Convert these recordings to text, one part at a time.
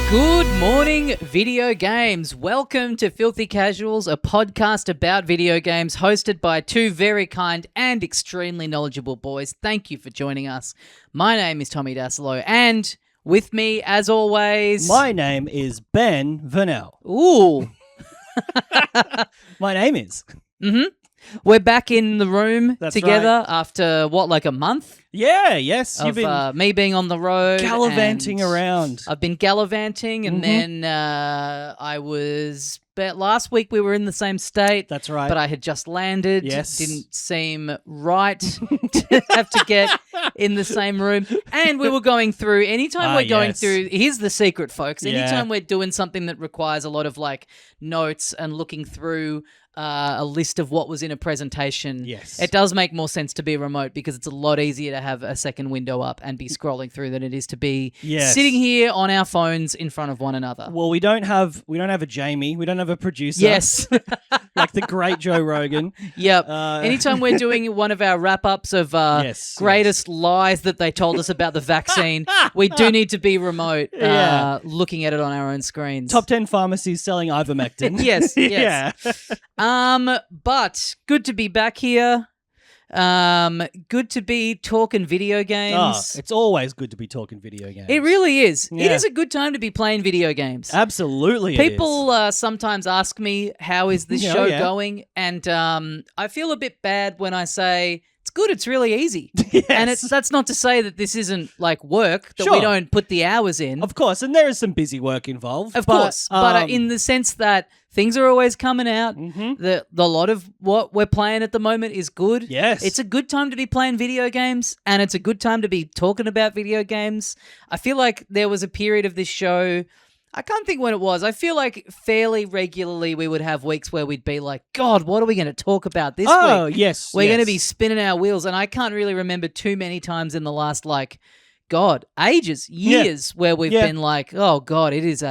Good morning, video games. Welcome to Filthy Casuals, a podcast about video games hosted by two very kind and extremely knowledgeable boys. Thank you for joining us. My name is Tommy Dasilo, and with me, as always... My name is Ben Vernell. Ooh. My name is. Mm-hmm. We're back in the room together after, like a month? Yes. You've been me being on the road. Gallivanting around. I've been gallivanting, and then I was... last week we were in the same state. That's right. But I had just landed. Yes. Didn't seem right to have to get in the same room. And we were going through... Anytime we're going through... Here's the secret, folks. Anytime we're doing something that requires a lot of notes and looking through... a list of what was in a presentation. Yes. It does make more sense to be remote because it's a lot easier to have a second window up and be scrolling through than it is to be sitting here on our phones in front of one another. Well, we don't have a Jamie. We don't have a producer. Yes. Like the great Joe Rogan. Yep. Anytime we're doing one of our wrap-ups of greatest lies that they told us about the vaccine, we do need to be remote looking at it on our own screens. Top 10 pharmacies selling ivermectin. Yes. Yeah. But good to be back here. Good to be talking video games. It's always good to be talking video games. It really is. Yeah. It is a good time to be playing video games. Absolutely. People sometimes ask me, how is this show going? And I feel a bit bad when I say, it's good, it's really easy. Yes. And that's not to say that this isn't work, that we don't put the hours in. Of course, and there is some busy work involved. Of course, but in the sense that things are always coming out, the lot of what we're playing at the moment is good. Yes. It's a good time to be playing video games, and it's a good time to be talking about video games. I feel like there was a period of this show... I can't think when it was. I feel like fairly regularly we would have weeks where we'd be like, God, what are we going to talk about this week? Oh, yes. We're going to be spinning our wheels. And I can't really remember too many times in the last, ages, years where we've been like, oh, God, it is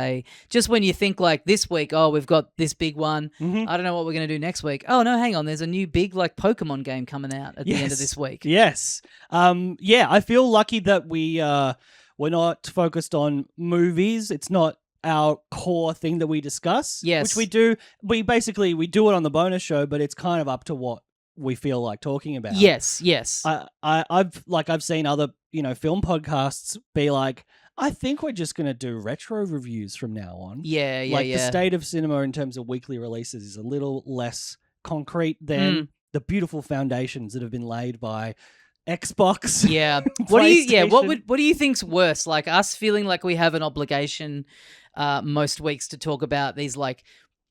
just when you think this week, oh, we've got this big one. I don't know what we're going to do next week. Oh, no, hang on. There's a new big Pokemon game coming out at the end of this week. Yes. I feel lucky that we're not focused on movies. It's not our core thing that we discuss. Yes. Which we do. We do it on the bonus show, but it's kind of up to what we feel like talking about. Yes. I've seen other, film podcasts be like, I think we're just going to do retro reviews from now on. Yeah. The state of cinema in terms of weekly releases is a little less concrete than the beautiful foundations that have been laid by Xbox. Yeah. What do you think's worse? Us feeling like we have an obligation most weeks to talk about these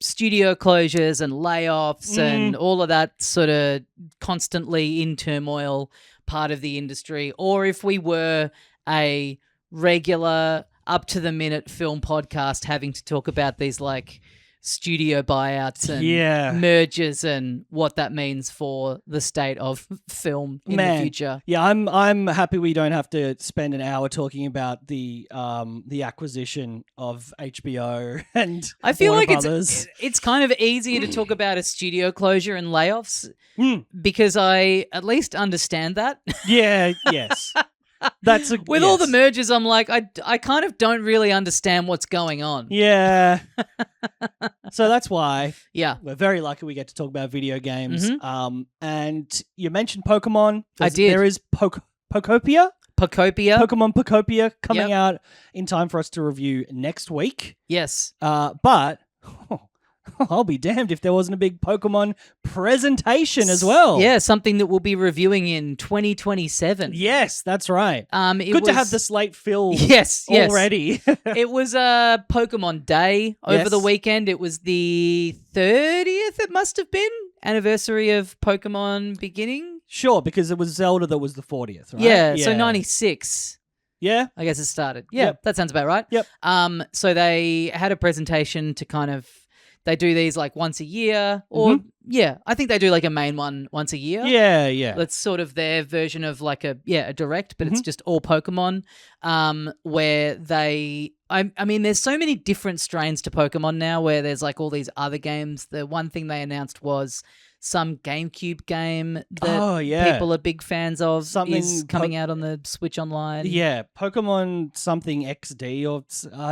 studio closures and layoffs and all of that sort of constantly in turmoil part of the industry, or if we were a regular up to the minute film podcast having to talk about these studio buyouts and mergers and what that means for the state of film in the future. Yeah, I'm happy we don't have to spend an hour talking about the acquisition of HBO and I feel Warner like Brothers. It's kind of easier to talk about a studio closure and layoffs because I at least understand that. Yeah, yes. With all the mergers, I'm like, I kind of don't really understand what's going on. Yeah. So that's why we're very lucky we get to talk about video games. And you mentioned Pokemon. I did. There is Pokopia? Pokemon Pokopia coming out in time for us to review next week. Yes. But... I'll be damned if there wasn't a big Pokemon presentation as well. Yeah, something that we'll be reviewing in 2027. Yes, that's right. Good to have the slate filled already. It was Pokemon Day over the weekend. It was the 30th, it must have been, anniversary of Pokemon beginning. Sure, because it was Zelda that was the 40th, right? Yeah, so 96. Yeah? I guess it started. Yeah, that sounds about right. Yep. So they had a presentation to kind of... They do these once a year, or I think they do a main one once a year. Yeah. That's sort of their version of a direct, but it's just all Pokemon. Where they, I mean, there's so many different strains to Pokemon now. Where there's all these other games. The one thing they announced was some GameCube game that Oh, yeah. people are big fans of Something is coming out on the Switch Online. Yeah, Pokemon something XD or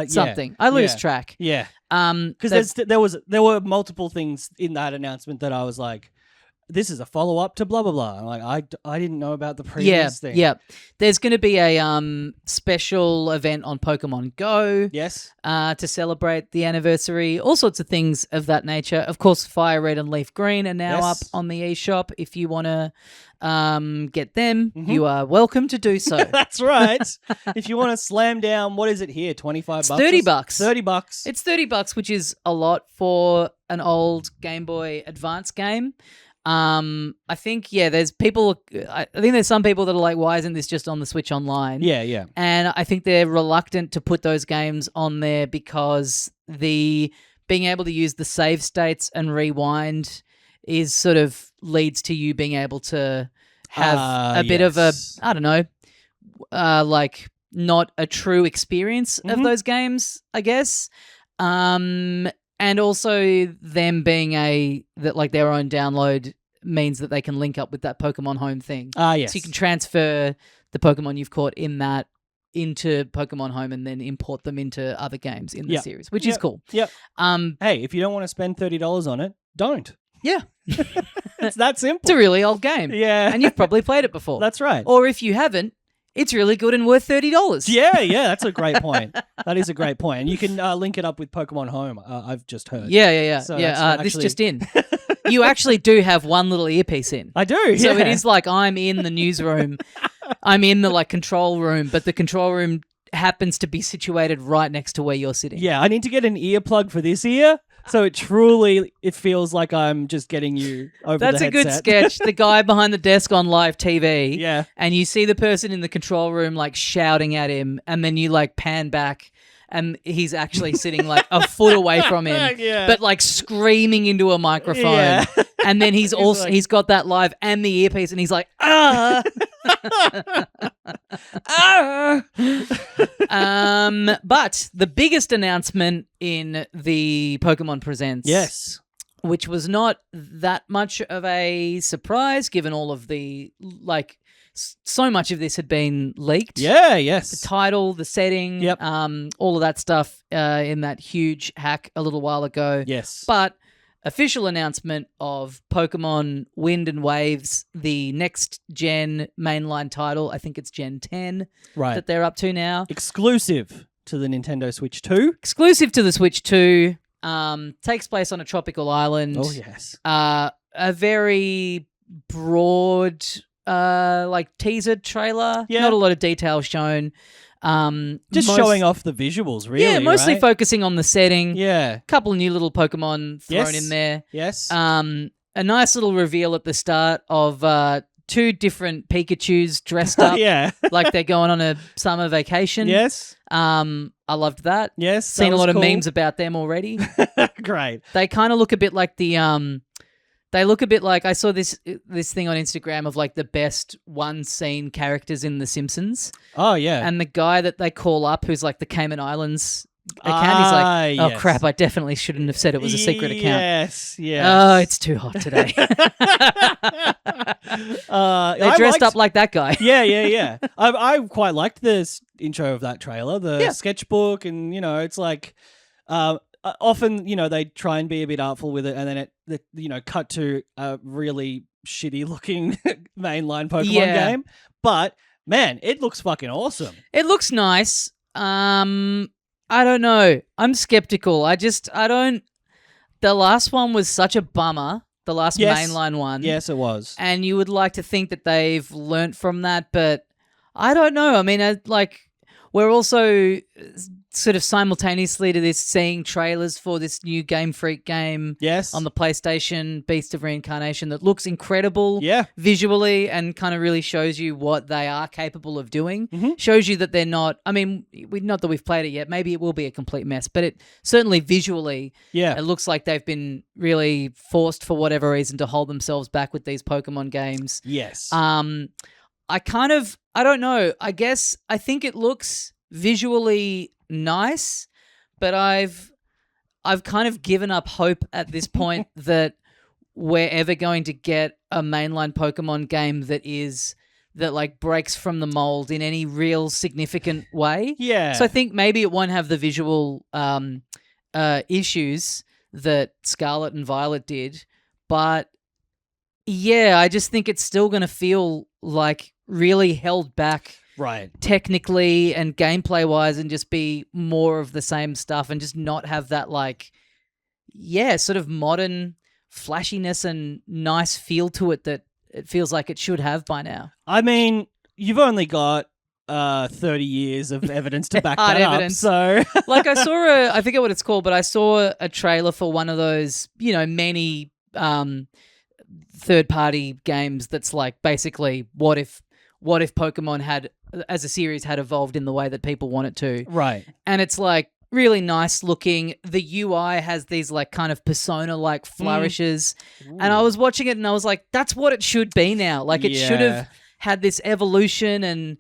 something. I lose track. Yeah, Because because there were multiple things in that announcement that I was like, this is a follow up to blah blah blah. I'm like, I didn't know about the previous thing. Yeah, there's going to be a special event on Pokemon Go. Yes. To celebrate the anniversary, all sorts of things of that nature. Of course, Fire Red and Leaf Green are now up on the eShop. If you want to get them, you are welcome to do so. That's right. If you want to slam down, what is it here? $25 bucks? $30. $30. It's $30, which is a lot for an old Game Boy Advance game. I think there's people. I think there's some people that are like, why isn't this just on the Switch Online? Yeah. And I think they're reluctant to put those games on there because the being able to use the save states and rewind is sort of leads to you being able to have a bit of a, I don't know, like not a true experience of those games, I guess. And also them being their own download means that they can link up with that Pokemon Home thing. Yes. So you can transfer the Pokemon you've caught in that into Pokemon Home and then import them into other games in the series, which is cool. Yep. Hey, if you don't want to spend $30 on it, don't. Yeah. It's that simple. It's a really old game. Yeah. And you've probably played it before. That's right. Or if you haven't, it's really good and worth $30. Yeah, that's a great point. That is a great point. And you can link it up with Pokemon Home, I've just heard. Yeah. So this just in. You actually do have one little earpiece in. I do, So it is like I'm in the newsroom. I'm in the control room, but the control room happens to be situated right next to where you're sitting. Yeah, I need to get an earplug for this ear. So it feels like I'm just getting you over the headset. That's a good sketch. The guy behind the desk on live TV. Yeah. And you see the person in the control room shouting at him, and then you pan back and he's actually sitting a foot away from him, but screaming into a microphone. Yeah. And then he's got that live and the earpiece, and he's like, ah. But the biggest announcement in the Pokemon Presents, yes, which was not that much of a surprise given all of the so much of this had been leaked. Yeah, yes. The title, the setting, all of that stuff in that huge hack a little while ago. Yes. But official announcement of Pokemon Wind and Waves, the next gen mainline title. I think it's Gen 10 that they're up to now. Exclusive to the Nintendo Switch 2. Exclusive to the Switch 2. Takes place on a tropical island. Oh, yes. A very broad teaser trailer. Yeah. Not a lot of detail shown. Just showing off the visuals, really. Yeah, mostly focusing on the setting. Yeah. Couple of new little Pokemon thrown in there. Yes. A nice little reveal at the start of two different Pikachus dressed up like they're going on a summer vacation. Yes. I loved that. Yes. Seen a lot of memes about them already. Great. They kind of look a bit like they look a bit like, I saw this thing on Instagram of the best one scene characters in The Simpsons. Oh, yeah. And the guy that they call up who's the Cayman Islands account, he's like, oh, crap, I definitely shouldn't have said it was a secret account. Yes. Oh, it's too hot today. They dressed up like that guy. Yeah. I quite liked this intro of that trailer, the sketchbook, and, it's often, they try and be a bit artful with it, and then it cut to a really shitty looking mainline Pokemon game. But man, it looks fucking awesome. It looks nice. I don't know. I'm skeptical. The last one was such a bummer. The last mainline one. Yes, it was. And you would like to think that they've learnt from that, but I don't know. I mean, we're also sort of simultaneously to this seeing trailers for this new Game Freak game on the PlayStation, Beast of Reincarnation, that looks incredible visually and kind of really shows you what they are capable of doing. Mm-hmm. Shows you that they're not, not that we've played it yet, maybe it will be a complete mess, but it certainly visually, it looks like they've been really forced for whatever reason to hold themselves back with these Pokemon games. Yes. I don't know. I think it looks visually nice, but I've kind of given up hope at this point that we're ever going to get a mainline Pokemon game that like breaks from the mold in any real significant way. Yeah. So I think maybe it won't have the visual issues that Scarlet and Violet did, but yeah, I just think it's still going to feel like really held back, right, technically and gameplay wise, and just be more of the same stuff and just not have that like, yeah, sort of modern flashiness and nice feel to it that it feels like it should have by now. I mean, you've only got 30 years of evidence to back Hard that evidence. up. So, like, I saw I forget what it's called, but I saw a trailer for one of those, many third-party games that's like basically what if Pokemon had, as a series, had evolved in the way that people want it to. Right. And it's like really nice looking. The UI has these like kind of persona-like flourishes. And I was watching it and I was like, that's what it should be now. Like, it should have had this evolution, and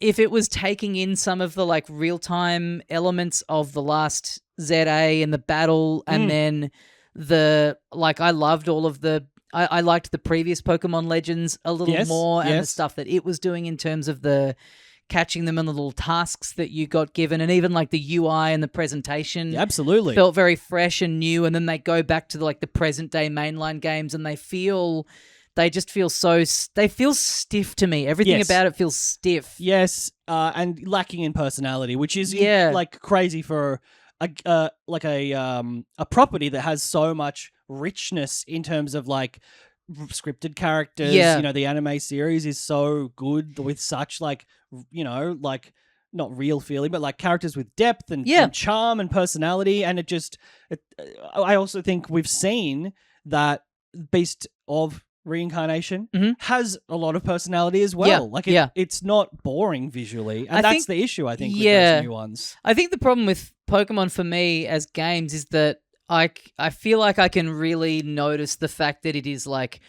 if it was taking in some of the like real-time elements of the last ZA and the battle, and then I loved all of I liked the previous Pokemon Legends a little more, and the stuff that it was doing in terms of the catching them in the little tasks that you got given, and even like the UI and the presentation absolutely felt very fresh and new. And then they go back to the present day mainline games, and they feel stiff to me. Everything about it feels stiff. Yes, and lacking in personality, which is like crazy for a property that has so much richness in terms of like scripted characters. The anime series is so good with such like not real feeling, but like characters with depth and charm and personality. And I also think we've seen that Beast of Reincarnation has a lot of personality as well. It's not boring visually, and that's the issue, I think, with those new ones. I think the problem with Pokemon for me as games is that I feel like I can really notice the fact that it is like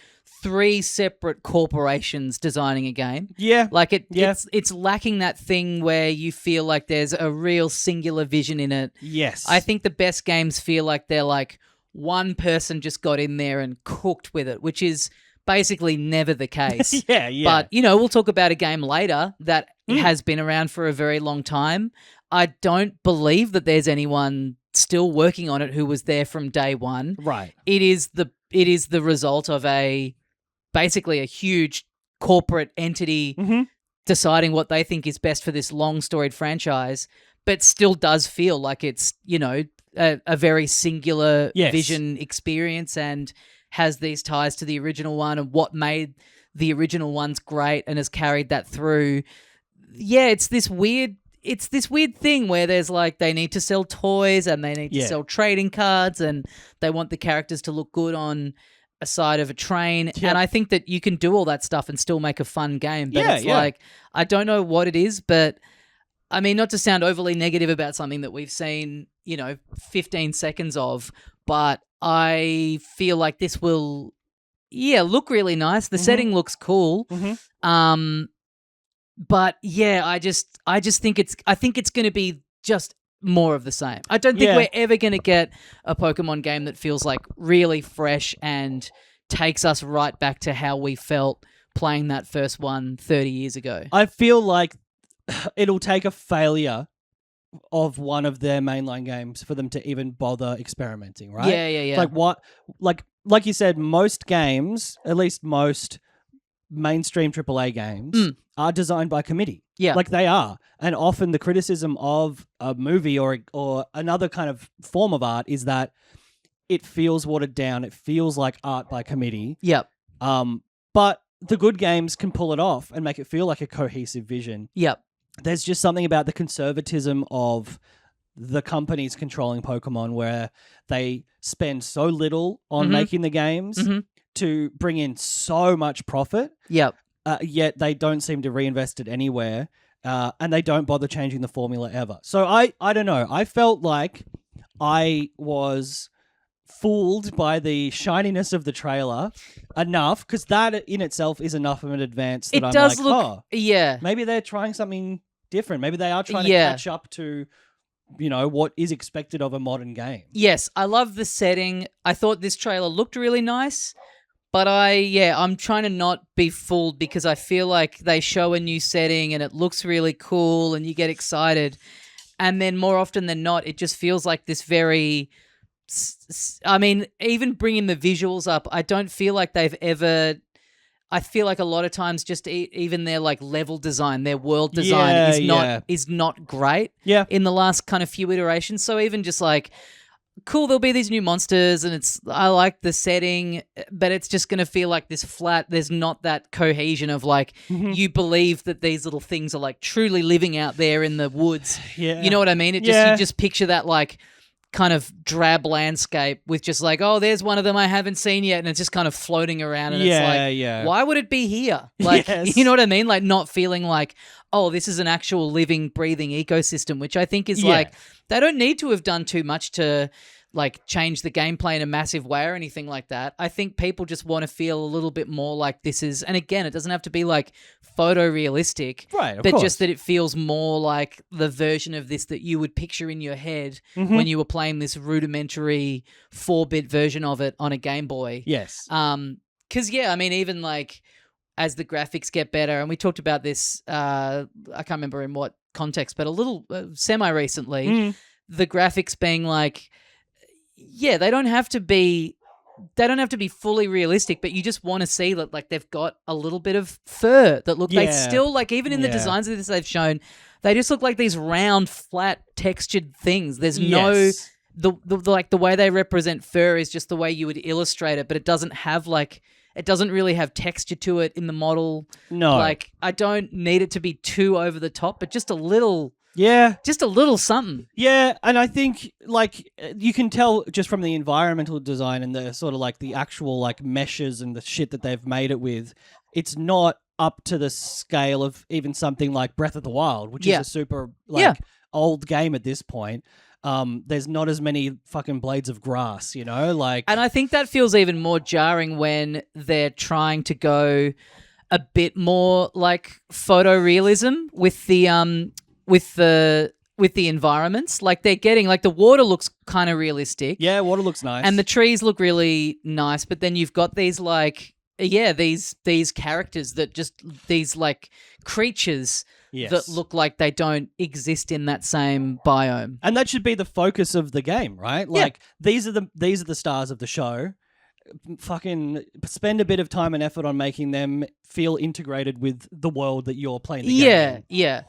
3 separate corporations designing a game. Yeah. Like it's lacking that thing where you feel like there's a real singular vision in it. Yes. I think the best games feel like they're like one person just got in there and cooked with it, which is basically never the case. Yeah. But, we'll talk about a game later that has been around for a very long time. I don't believe that there's anyone still working on it who was there from day one. Right. It is the result of basically a huge corporate entity deciding what they think is best for this long storied franchise, but still does feel like it's, a very singular vision experience, and has these ties to the original one and what made the original ones great and has carried that through. Yeah, it's this weird thing where there's like they need to sell toys and they need to sell trading cards, and they want the characters to look good on a side of a train. Yep. And I think that you can do all that stuff and still make a fun game. But it's like, I don't know what it is, but I mean, not to sound overly negative about something that we've seen, 15 seconds of, but I feel like this will, look really nice. The setting looks cool. But I just think it's going to be just more of the same. I don't think we're ever going to get a Pokemon game that feels like really fresh and takes us right back to how we felt playing that first one 30 years ago. I feel like it'll take a failure of one of their mainline games for them to even bother experimenting, right? Yeah. Like you said, most games, at least most mainstream AAA games, are designed by committee. Yeah. Like they are. And often the criticism of a movie or another kind of form of art is that it feels watered down. It feels like art by committee. Yep. But the good games can pull it off and make it feel like a cohesive vision. Yep. There's just something about the conservatism of the companies controlling Pokemon where they spend so little on making the games to bring in so much profit. Yep. Yet they don't seem to reinvest it anywhere, and they don't bother changing the formula ever. So I don't know. I felt like I was fooled by the shininess of the trailer enough, because that in itself is enough of an advance that maybe they're trying something different. Maybe they are trying to catch up to what is expected of a modern game. Yes, I love the setting. I thought this trailer looked really nice, but I'm trying to not be fooled because I feel like they show a new setting and it looks really cool and you get excited. And then more often than not, it just feels like this very... I mean, even bringing the visuals up, I don't feel like they've ever... I feel like a lot of times just even their like level design, their world design is not great in the last kind of few iterations. So even just like, cool, there'll be these new monsters and I like the setting, but it's just going to feel like this flat. There's not that cohesion of like, you believe that these little things are like truly living out there in the woods. Yeah. You know what I mean? You just picture that like kind of drab landscape with just like, oh, there's one of them I haven't seen yet, and it's just kind of floating around, and it's like, why would it be here? Like, you know what I mean? Like not feeling like, oh, this is an actual living, breathing ecosystem, which I think is like, they don't need to have done too much to like change the gameplay in a massive way or anything like that. I think people just want to feel a little bit more like this is, and again, it doesn't have to be like photorealistic, right? But just that it feels more like the version of this that you would picture in your head when you were playing this rudimentary 4-bit version of it on a Game Boy. Yes. Because I mean, even like as the graphics get better, and we talked about this, I can't remember in what context, but a little semi-recently, the graphics being like, they don't have to be fully realistic, but you just want to see that like they've got a little bit of fur that look they still like, even in the designs of this they've shown, they just look like these round, flat, textured things. There's no the way they represent fur is just the way you would illustrate it, but it doesn't really have texture to it in the model. No. Like I don't need it to be too over the top, but just a little something. Yeah, and I think like you can tell just from the environmental design and the sort of like the actual like meshes and the shit that they've made it with, it's not up to the scale of even something like Breath of the Wild, which is a super like old game at this point. There's not as many fucking blades of grass, like... And I think that feels even more jarring when they're trying to go a bit more like photorealism with the environments. Like they're getting like the water looks kind of realistic. Yeah, water looks nice. And the trees look really nice, but then you've got these like these characters that just these like creatures that look like they don't exist in that same biome. And that should be the focus of the game, right? Like these are the stars of the show. Fucking spend a bit of time and effort on making them feel integrated with the world that you're playing the game in. Yeah.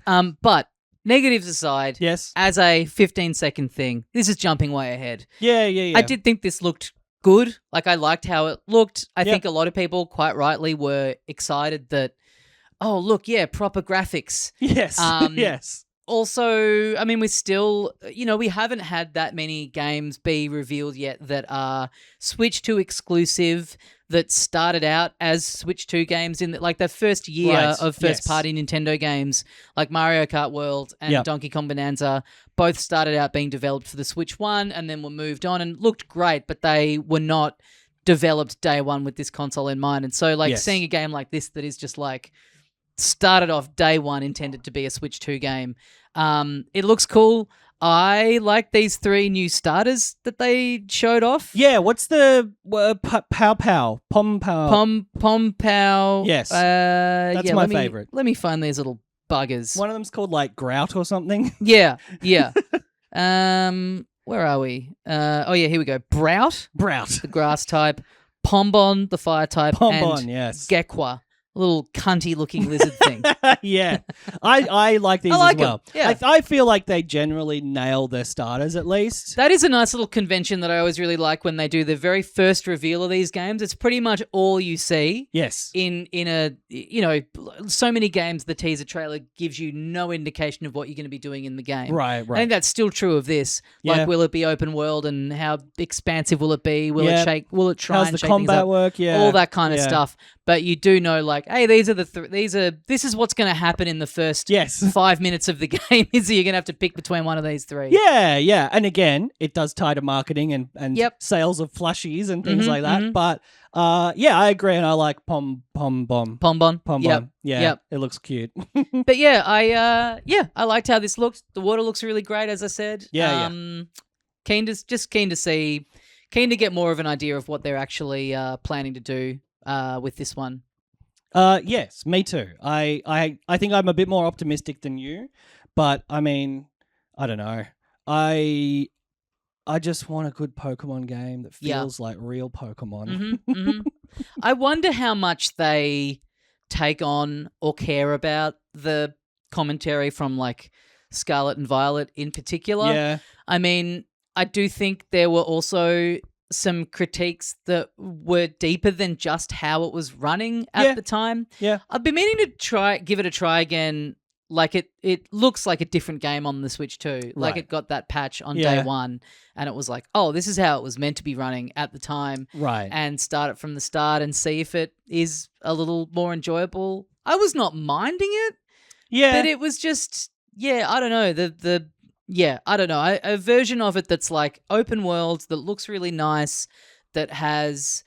But negatives aside, as a 15-second thing, this is jumping way ahead. Yeah. I did think this looked good. Like I liked how it looked. I think a lot of people quite rightly were excited that, oh, look, proper graphics. Yes. Yes. Also, I mean, we're still, we haven't had that many games be revealed yet that are Switch 2 exclusive, that started out as Switch 2 games in like the first year of first-party Nintendo games, like Mario Kart World and Donkey Kong Bonanza, both started out being developed for the Switch 1 and then were moved on and looked great, but they were not developed day one with this console in mind. And so, like, seeing a game like this that is just like started off day one intended to be a Switch 2 game, it looks cool. I like these 3 new starters that they showed off. Yeah, what's the Pow Pow? Pom Pow. Pom Pow. Yes. That's my favorite. Let me find these little buggers. One of them's called like Grout or something. Yeah. Where are we? Here we go. Brout, the grass type. Pombon, the fire type. Pombon, and yes. Gekwa, a little cunty-looking lizard thing. Yeah. I like these as well. Yeah. I feel like they generally nail their starters at least. That is a nice little convention that I always really like when they do the very first reveal of these games. It's pretty much all you see. Yes. In a, so many games, the teaser trailer gives you no indication of what you're going to be doing in the game. Right. I think that's still true of this. Like, will it be open world and how expansive will it be? Will it shake? Will it try How's and the shake combat things up? work? Yeah. All that kind of stuff. but you do know, like, hey, these are this is what's going to happen in the first 5 minutes of the game. Is you're going to have to pick between one of these three. Yeah. And again, it does tie to marketing and sales of plushies and things like that. But I agree, and I like Pom Bon. Yeah, it looks cute. But yeah, I liked how this looks. The water looks really great, as I said. Keen to get more of an idea of what they're actually planning to do with this one. Yes, me too. I think I'm a bit more optimistic than you, but I mean, I don't know. I just want a good Pokemon game that feels like real Pokemon. I wonder how much they take on or care about the commentary from like Scarlet and Violet in particular. Yeah. I mean, I do think there were also some critiques that were deeper than just how it was running at the time. Yeah. I've been meaning to give it a try again. Like it looks like a different game on the Switch too. Like it got that patch on day one and it was like, oh, this is how it was meant to be running at the time. Right. And start it from the start and see if it is a little more enjoyable. I was not minding it. Yeah. But it was just, I don't know. I don't know. A version of it that's like open world, that looks really nice, that has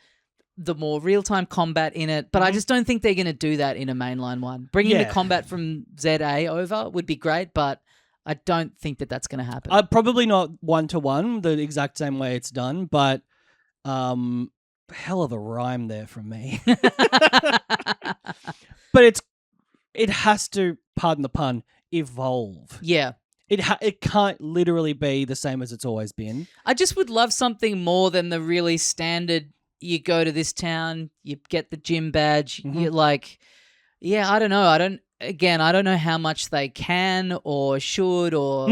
the more real-time combat in it, but I just don't think they're going to do that in a mainline one. Bringing the combat from ZA over would be great, but I don't think that that's going to happen. Probably not one-to-one, the exact same way it's done, but hell of a rhyme there from me. But it has to, pardon the pun, evolve. Yeah. It can't literally be the same as it's always been. I just would love something more than the really standard, you go to this town, you get the gym badge, you're like, I don't know. I don't know how much they can or should or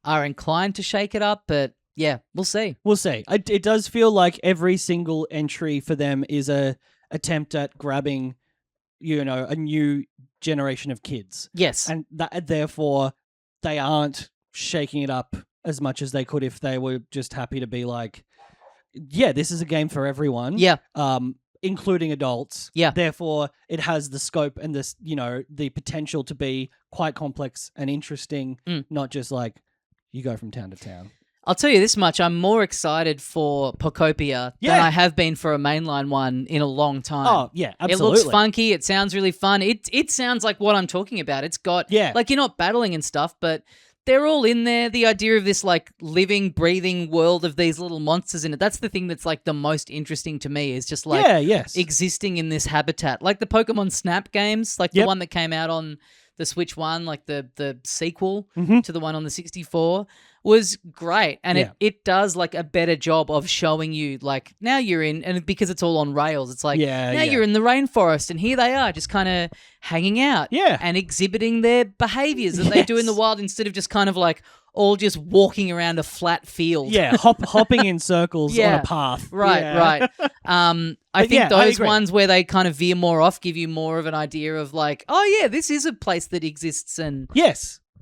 are inclined to shake it up, but yeah, we'll see. We'll see. It does feel like every single entry for them is a attempt at grabbing, a new generation of kids. Yes. And therefore they aren't shaking it up as much as they could if they were just happy to be like, this is a game for everyone. Yeah. Including adults. Yeah. Therefore, it has the scope and this, the potential to be quite complex and interesting, not just like you go from town to town. I'll tell you this much, I'm more excited for Pokopia than I have been for a mainline one in a long time. Oh, yeah, absolutely. It looks funky, it sounds really fun. It sounds like what I'm talking about. It's got, like you're not battling and stuff, but they're all in there. The idea of this like living, breathing world of these little monsters in it. That's the thing that's like the most interesting to me is just like existing in this habitat. Like the Pokemon Snap games, like the one that came out on the Switch 1, like the sequel to the one on the 64 was great. And it does like a better job of showing you like now you're in, and because it's all on rails, it's like now you're in the rainforest and here they are just kind of hanging out and exhibiting their behaviors that they do in the wild instead of just kind of like all just walking around a flat field. Yeah, hopping in circles on a path. Right. I think those ones where they kind of veer more off give you more of an idea of like, oh yeah, this is a place that exists and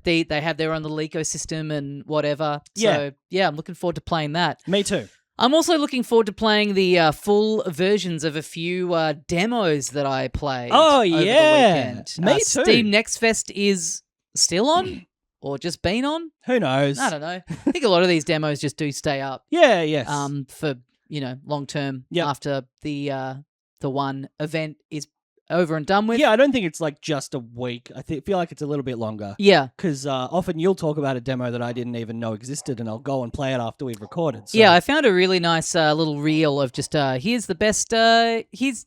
they have their own little ecosystem and whatever. So I'm looking forward to playing that. Me too. I'm also looking forward to playing the full versions of a few demos that I played over the weekend. Me too. Steam Next Fest is still on or just been on. Who knows? I don't know. I think a lot of these demos just do stay up. For, long term after the one event is over and done with. Yeah, I don't think it's like just a week. I feel like it's a little bit longer. Yeah. Because often you'll talk about a demo that I didn't even know existed and I'll go and play it after we've recorded. So. Yeah, I found a really nice little reel of just, here's the best, here's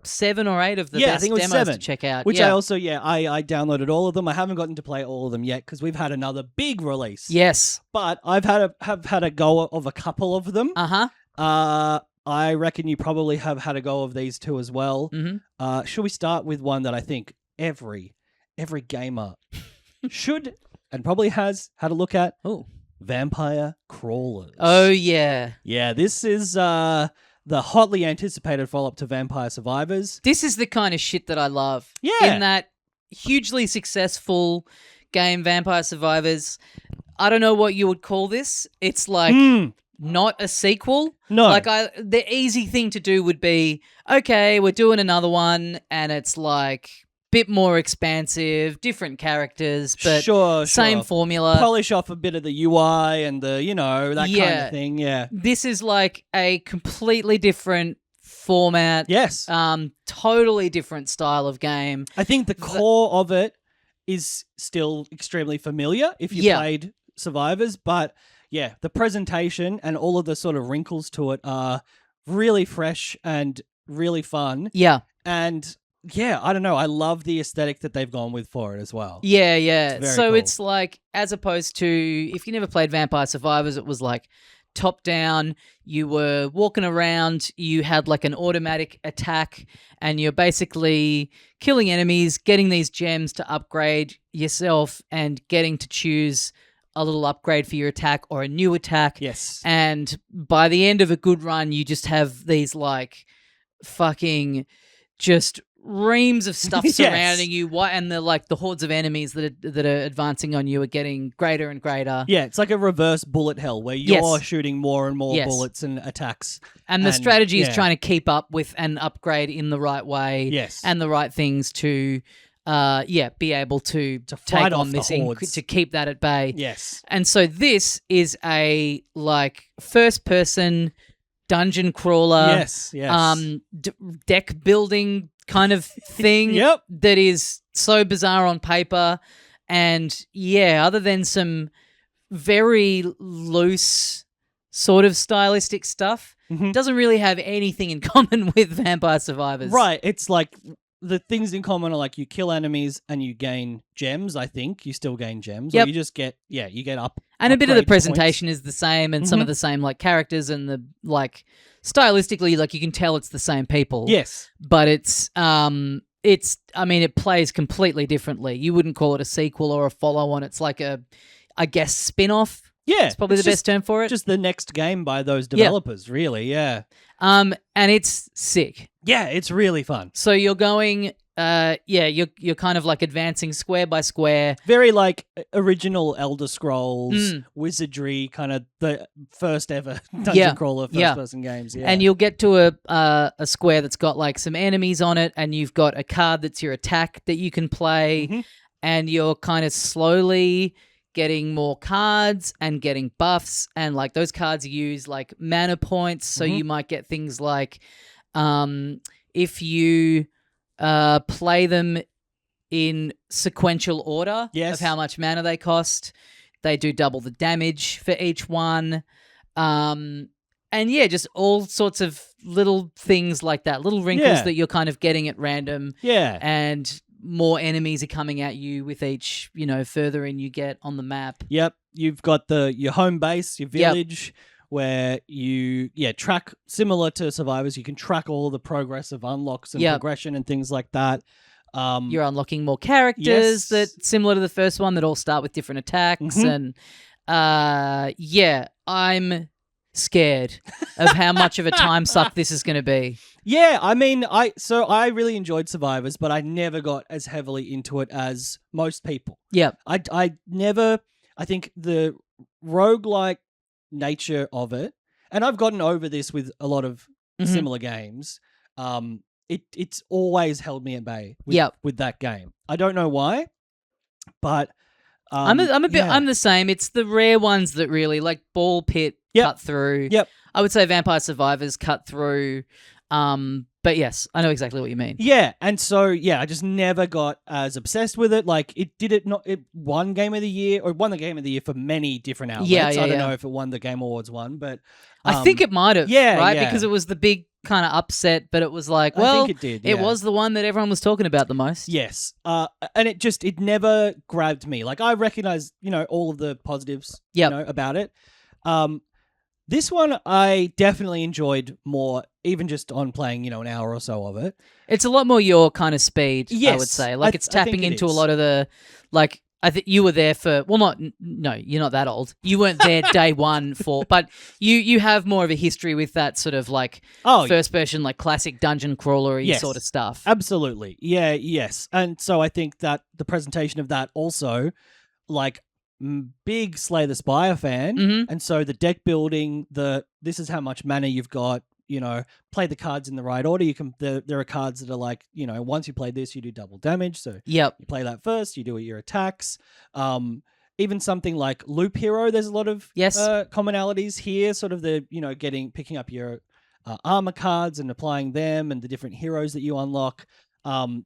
7 or 8 of the best demos to check out. Which I also, I downloaded all of them. I haven't gotten to play all of them yet because we've had another big release. Yes. But I've had a go of a couple of them. I reckon you probably have had a go of these two as well. Should we start with one that I think every gamer should and probably has had a look at? Oh, Vampire Crawlers. Oh, yeah. Yeah, this is the hotly anticipated follow-up to Vampire Survivors. This is the kind of shit that I love. Yeah. In that hugely successful game, Vampire Survivors. I don't know what you would call this. It's like not a sequel. No. Like, the easy thing to do would be, okay, we're doing another one, and it's like bit more expansive, different characters, but same formula. Polish off a bit of the UI and the, that kind of thing, yeah. This is like a completely different format. Yes. Totally different style of game. I think the core of it is still extremely familiar if you played Survivors, but yeah, the presentation and all of the sort of wrinkles to it are really fresh and really fun. Yeah. And yeah, I don't know. I love the aesthetic that they've gone with for it as well. Yeah, yeah. It's so cool. It's like, as opposed to, if you never played Vampire Survivors, it was like top down, you were walking around, you had like an automatic attack, and you're basically killing enemies, getting these gems to upgrade yourself, and getting to choose a little upgrade for your attack or a new attack. Yes. And by the end of a good run, you just have these like fucking just reams of stuff surrounding you, and the hordes of enemies that are advancing on you are getting greater and greater. Yeah, it's like a reverse bullet hell where you're shooting more and more bullets and attacks. And the strategy is trying to keep up with and upgrade in the right way. Yes. And the right things to be able to fight take on this to keep that at bay. Yes. And so this is a like first person dungeon crawler. Yes. Deck building kind of thing. Yep. That is so bizarre on paper, and other than some very loose sort of stylistic stuff, doesn't really have anything in common with Vampire Survivors. Right. It's like the things in common are like you kill enemies and you gain gems. I think you still gain gems. Or you just get you get up. And a bit of the presentation is the same, and some of the same like characters, and the like stylistically, like you can tell it's the same people. Yes. But it plays completely differently. You wouldn't call it a sequel or a follow-on. It's like I guess, spin-off. Yeah. It's probably the best term for it. Just the next game by those developers, really, yeah. And it's sick. Yeah, it's really fun. So you're going, you're kind of like advancing square by square. Very like original Elder Scrolls, wizardry, kind of the first ever dungeon crawler first-person games. Yeah. And you'll get to a square that's got like some enemies on it, and you've got a card that's your attack that you can play, and you're kind of slowly getting more cards and getting buffs, and like those cards use like mana points, so you might get things like if you play them in sequential order of how much mana they cost, they do double the damage for each one. And just all sorts of little things like that, little wrinkles that you're kind of getting at random. Yeah. And more enemies are coming at you with each, further in you get on the map. Yep. You've got your home base, your village, where you track, similar to Survivors, you can track all the progress of unlocks and progression and things like that. You're unlocking more characters that, similar to the first one, that all start with different attacks. And I'm scared of how much of a time suck this is going to be. Yeah, I mean, I really enjoyed Survivors, but I never got as heavily into it as most people. Yeah. I think the roguelike nature of it, and I've gotten over this with a lot of similar games, it's always held me at bay with that game. I don't know why, but I'm the same. It's the rare ones that really, like Ball Pit, cut through. Yep. I would say Vampire Survivors cut through. But yes, I know exactly what you mean. Yeah, and so I just never got as obsessed with it. Like it won Game of the Year, or won the Game of the Year for many different outlets. I don't know if it won the Game Awards one, but I think it might have. Yeah, because it was the big kind of upset, but it was like, well, I think it did. It was the one that everyone was talking about the most. Yes, and it never grabbed me. Like I recognize, all of the positives, about it. This one I definitely enjoyed more, even just on playing, an hour or so of it. It's a lot more your kind of speed, yes, I would say. Like it's tapping into a lot of the, like, I think you were there for, well, no, you're not that old. You weren't there day one but you have more of a history with that sort of like first person, like classic dungeon crawler-y sort of stuff. Absolutely. Yeah, yes. And so I think that the presentation of that also, like, big Slay the Spire fan, and so the deck building, this is how much mana you've got. Play the cards in the right order. There are cards that are like, once you play this, you do double damage. So you play that first, you do your attacks. Even something like Loop Hero, there's a lot of commonalities here. Sort of picking up your armor cards and applying them, and the different heroes that you unlock.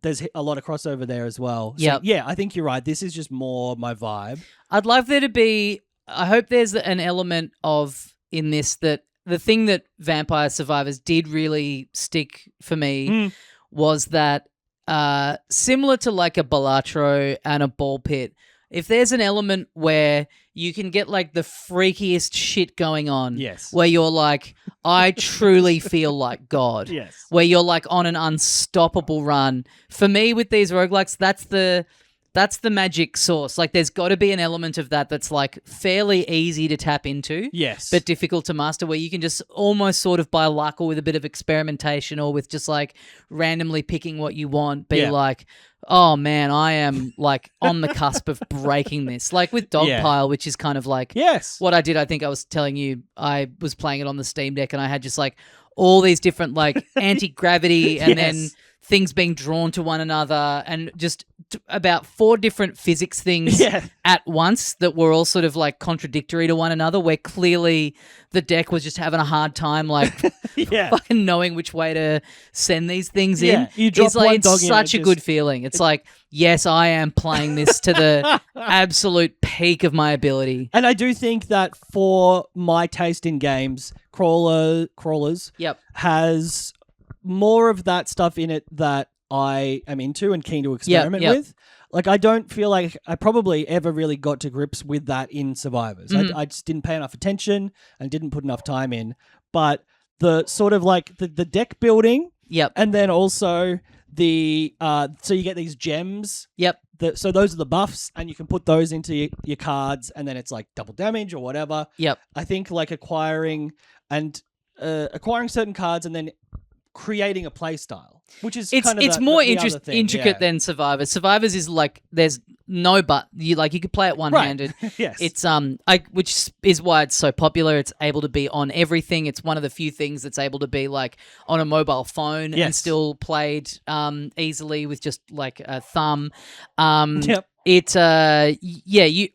There's a lot of crossover there as well. So, yeah, I think you're right. This is just more my vibe. I'd love there to be. I hope there's an element of in this that. The thing that Vampire Survivors did really stick for me was that similar to like a Balatro and a Ball Pit, if there's an element where you can get like the freakiest shit going on, where you're like, I truly feel like God, where you're like on an unstoppable run. For me with these roguelikes, that's the magic sauce. Like, there's got to be an element of that that's like fairly easy to tap into, but difficult to master, where you can just almost sort of by luck or with a bit of experimentation or with just like randomly picking what you want, be like, oh man, I am like on the cusp of breaking this. Like with Dogpile, which is kind of like what I did. I think I was telling you, I was playing it on the Steam Deck and I had just like all these different like anti-gravity and then things being drawn to one another and just about 4 different physics things at once that were all sort of like contradictory to one another, where clearly the deck was just having a hard time like fucking knowing which way to send these things in. It's such a good feeling. It's like, yes, I am playing this to the absolute peak of my ability. And I do think that for my taste in games, Crawlers has more of that stuff in it that I am into and keen to experiment with. Like, I don't feel like I probably ever really got to grips with that in Survivors. I just didn't pay enough attention and didn't put enough time in. But the sort of like the deck building, and then also the so you get these gems. So those are the buffs, and you can put those into your cards, and then it's like double damage or whatever. I think like acquiring certain cards and then creating a play style, which is it's more intricate than Survivors. Survivors is like there's no you could play it one-handed. It's which is why it's so popular. It's able to be on everything. It's one of the few things that's able to be like on a mobile phone and still played easily with just like a thumb. It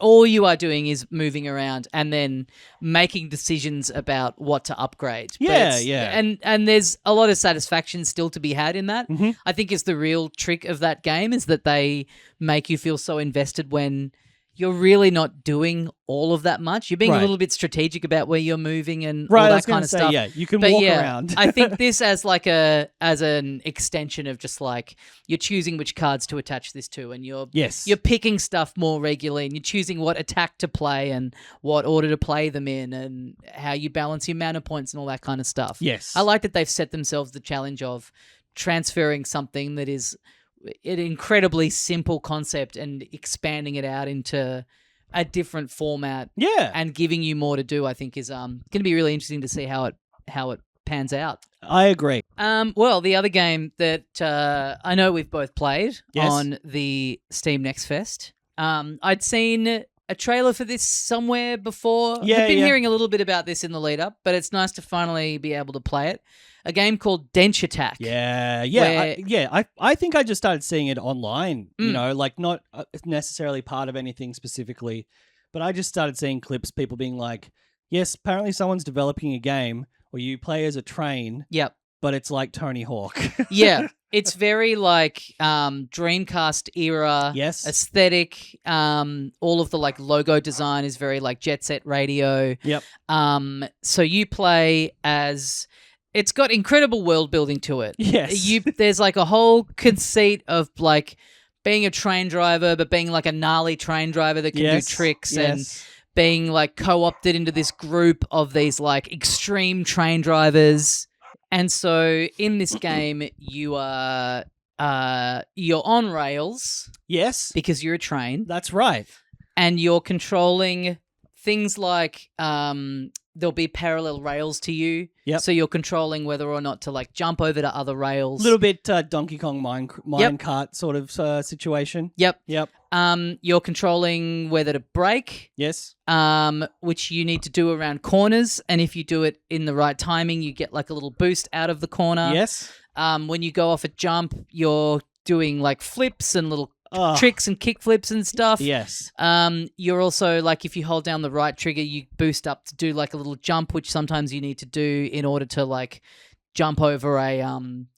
all you are doing is moving around and then making decisions about what to upgrade. And there's a lot of satisfaction still to be had in that. I think it's the real trick of that game is that they make you feel so invested when you're really not doing all of that much. You're being a little bit strategic about where you're moving and all that kind of stuff. Yeah, you can walk around. I think this as like as an extension of just like you're choosing which cards to attach this to, and you're picking stuff more regularly, and you're choosing what attack to play and what order to play them in, and how you balance your mana points and all that kind of stuff. I like that they've set themselves the challenge of transferring something that is an incredibly simple concept and expanding it out into a different format and giving you more to do. I think is going to be really interesting to see how it pans out. I agree. Well, the other game that I know we've both played on the Steam Next Fest, I'd seen a trailer for this somewhere before. I've been hearing a little bit about this in the lead up, but it's nice to finally be able to play it. A game called Dench Attack. I think I just started seeing it online, like not necessarily part of anything specifically, but I just started seeing clips, people being like, yes, apparently someone's developing a game where you play as a train, but it's like Tony Hawk. It's very like Dreamcast era aesthetic. All of the like logo design is very like Jet Set Radio. So you play as... It's got incredible world building to it. There's like a whole conceit of like being a train driver, but being like a gnarly train driver that can do tricks and being like co-opted into this group of these like extreme train drivers. And so in this game, you're on rails. Because you're a train. That's right. And you're controlling things like there'll be parallel rails to you. Yep. So you're controlling whether or not to like jump over to other rails. A little bit Donkey Kong mine cart sort of situation. Yep. Yep. You're controlling whether to brake. Yes. Which you need to do around corners, and if you do it in the right timing, you get like a little boost out of the corner. Yes. When you go off a jump, you're doing like flips and little tricks and kick flips and stuff. Yes. You're also like, if you hold down the right trigger, you boost up to do like a little jump, which sometimes you need to do in order to like jump over an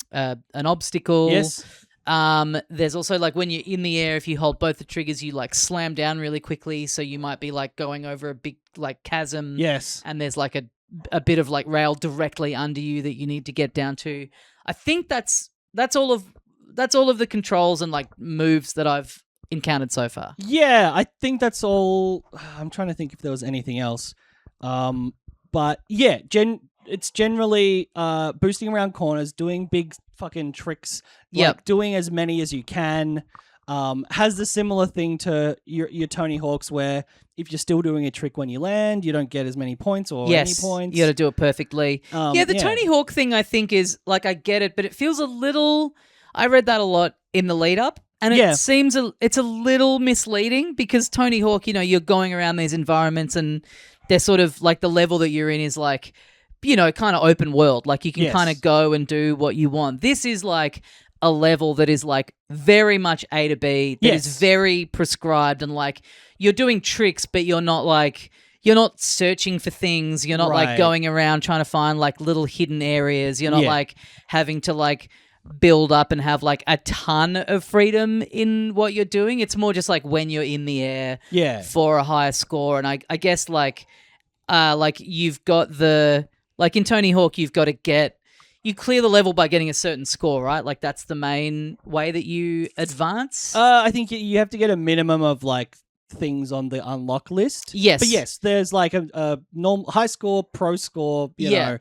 obstacle. Yes. There's also like when you're in the air, if you hold both the triggers, you like slam down really quickly. So you might be like going over a big like chasm. Yes. And there's like a bit of like rail directly under you that you need to get down to. I think that's all of the controls and like moves that I've encountered so far. Yeah, I think that's all. I'm trying to think if there was anything else. But yeah, it's generally boosting around corners, doing big fucking tricks, like doing as many as you can. Has the similar thing to your Tony Hawk's, where if you're still doing a trick when you land, you don't get as many points or any points. You got to do it perfectly. Tony Hawk thing, I think, is like, I get it, but it feels a little. I read that a lot in the lead up, and it seems it's a little misleading, because Tony Hawk, you're going around these environments and they're sort of like, the level that you're in is like, kind of open world. Like you can kind of go and do what you want. This is like a level that is like very much A to B, that is very prescribed, and like you're doing tricks, but you're not searching for things. You're not like going around trying to find like little hidden areas. You're not like having to like build up and have like a ton of freedom in what you're doing. It's more just like when you're in the air for a higher score. And I guess like you've got like in Tony Hawk, you've got to you clear the level by getting a certain score, right? Like that's the main way that you advance. I think you have to get a minimum of like things on the unlock list. Yes. But yes, there's like a normal high score, pro score, whatever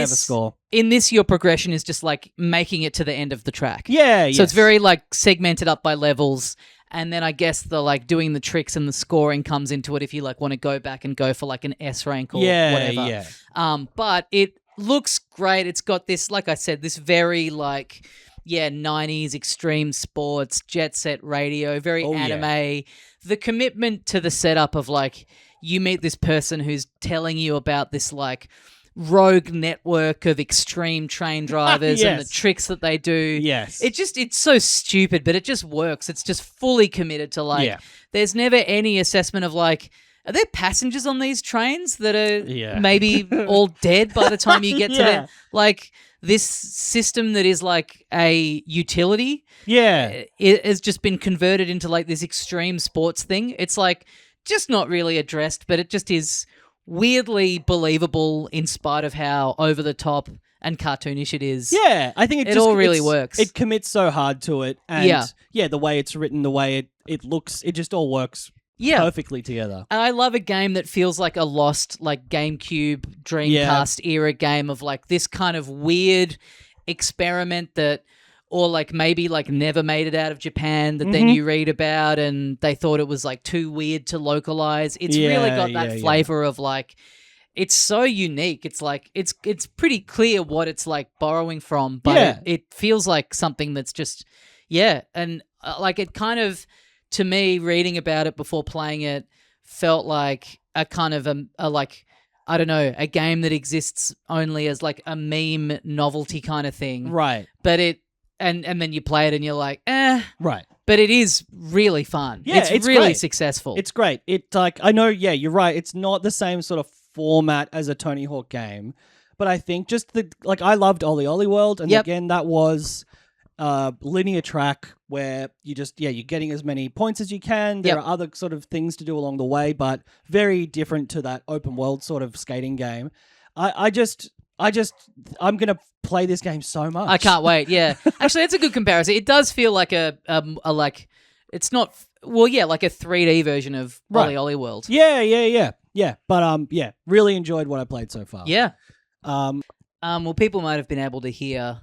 score. In this, your progression is just like making it to the end of the track. Yeah, So it's very like segmented up by levels. And then I guess the like doing the tricks and the scoring comes into it if you like want to go back and go for like an S rank or whatever. Yeah. But it looks great. It's got this, like I said, this very like 90s extreme sports, jet set radio, very anime. Yeah. The commitment to the setup of like you meet this person who's telling you about this like rogue network of extreme train drivers and the tricks that they do. Yes. It's so stupid, but it just works. It's just fully committed to like there's never any assessment of like, are there passengers on these trains that are maybe all dead by the time you get to them? Like this system that is like a utility, it has just been converted into like this extreme sports thing. It's like just not really addressed, but it just is weirdly believable in spite of how over the top and cartoonish it is. Yeah, I think it all really works. It commits so hard to it, and the way it's written, the way it looks, it just all works. Perfectly together. And I love a game that feels like a lost like GameCube, Dreamcast era game of like this kind of weird experiment that, or like maybe like never made it out of Japan that then you read about and they thought it was like too weird to localize. It's really got that flavor of like, it's so unique. It's like, it's pretty clear what it's like borrowing from, but it feels like something that's just, and like it kind of, to me, reading about it before playing it felt like a kind of a like, I don't know, a game that exists only as like a meme novelty kind of thing. Right. But and then you play it and you're like, Right. But it is really fun. Yeah, it's really great. Successful. It's great. It like, I know, you're right. It's not the same sort of format as a Tony Hawk game, but I think just I loved Ollie Ollie World, and again, that was linear track where you just you're getting as many points as you can. There are other sort of things to do along the way, but very different to that open world sort of skating game. I'm gonna play this game so much. I can't wait. Yeah, actually, that's a good comparison. It does feel like a like, it's not like a 3D version of Ollie Ollie World. Yeah. But really enjoyed what I played so far. Yeah. Well, people might have been able to hear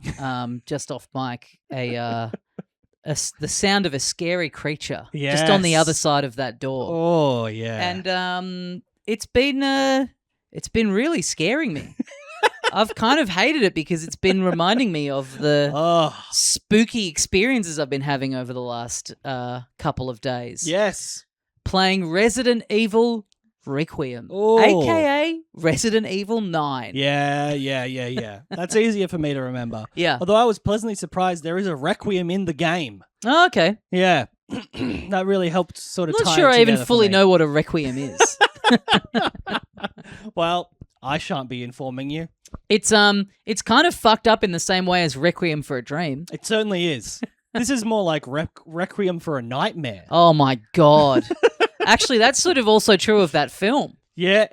just off mic the sound of a scary creature just on the other side of that door. Oh yeah. And it's been it's been really scaring me. I've kind of hated it because it's been reminding me of the spooky experiences I've been having over the last couple of days. Yes. Playing Resident Evil Requiem, a.k.a. Resident Evil 9. Yeah. That's easier for me to remember. Yeah. Although I was pleasantly surprised there is a Requiem in the game. Oh, okay. Yeah. That really helped sort of I'm tie not sure it I even together fully for me. know what a Requiem is. Well, I shan't be informing you. It's kind of fucked up in the same way as Requiem for a Dream. It certainly is. This is more like Requiem for a Nightmare. Oh my God. Actually, that's sort of also true of that film. Yeah,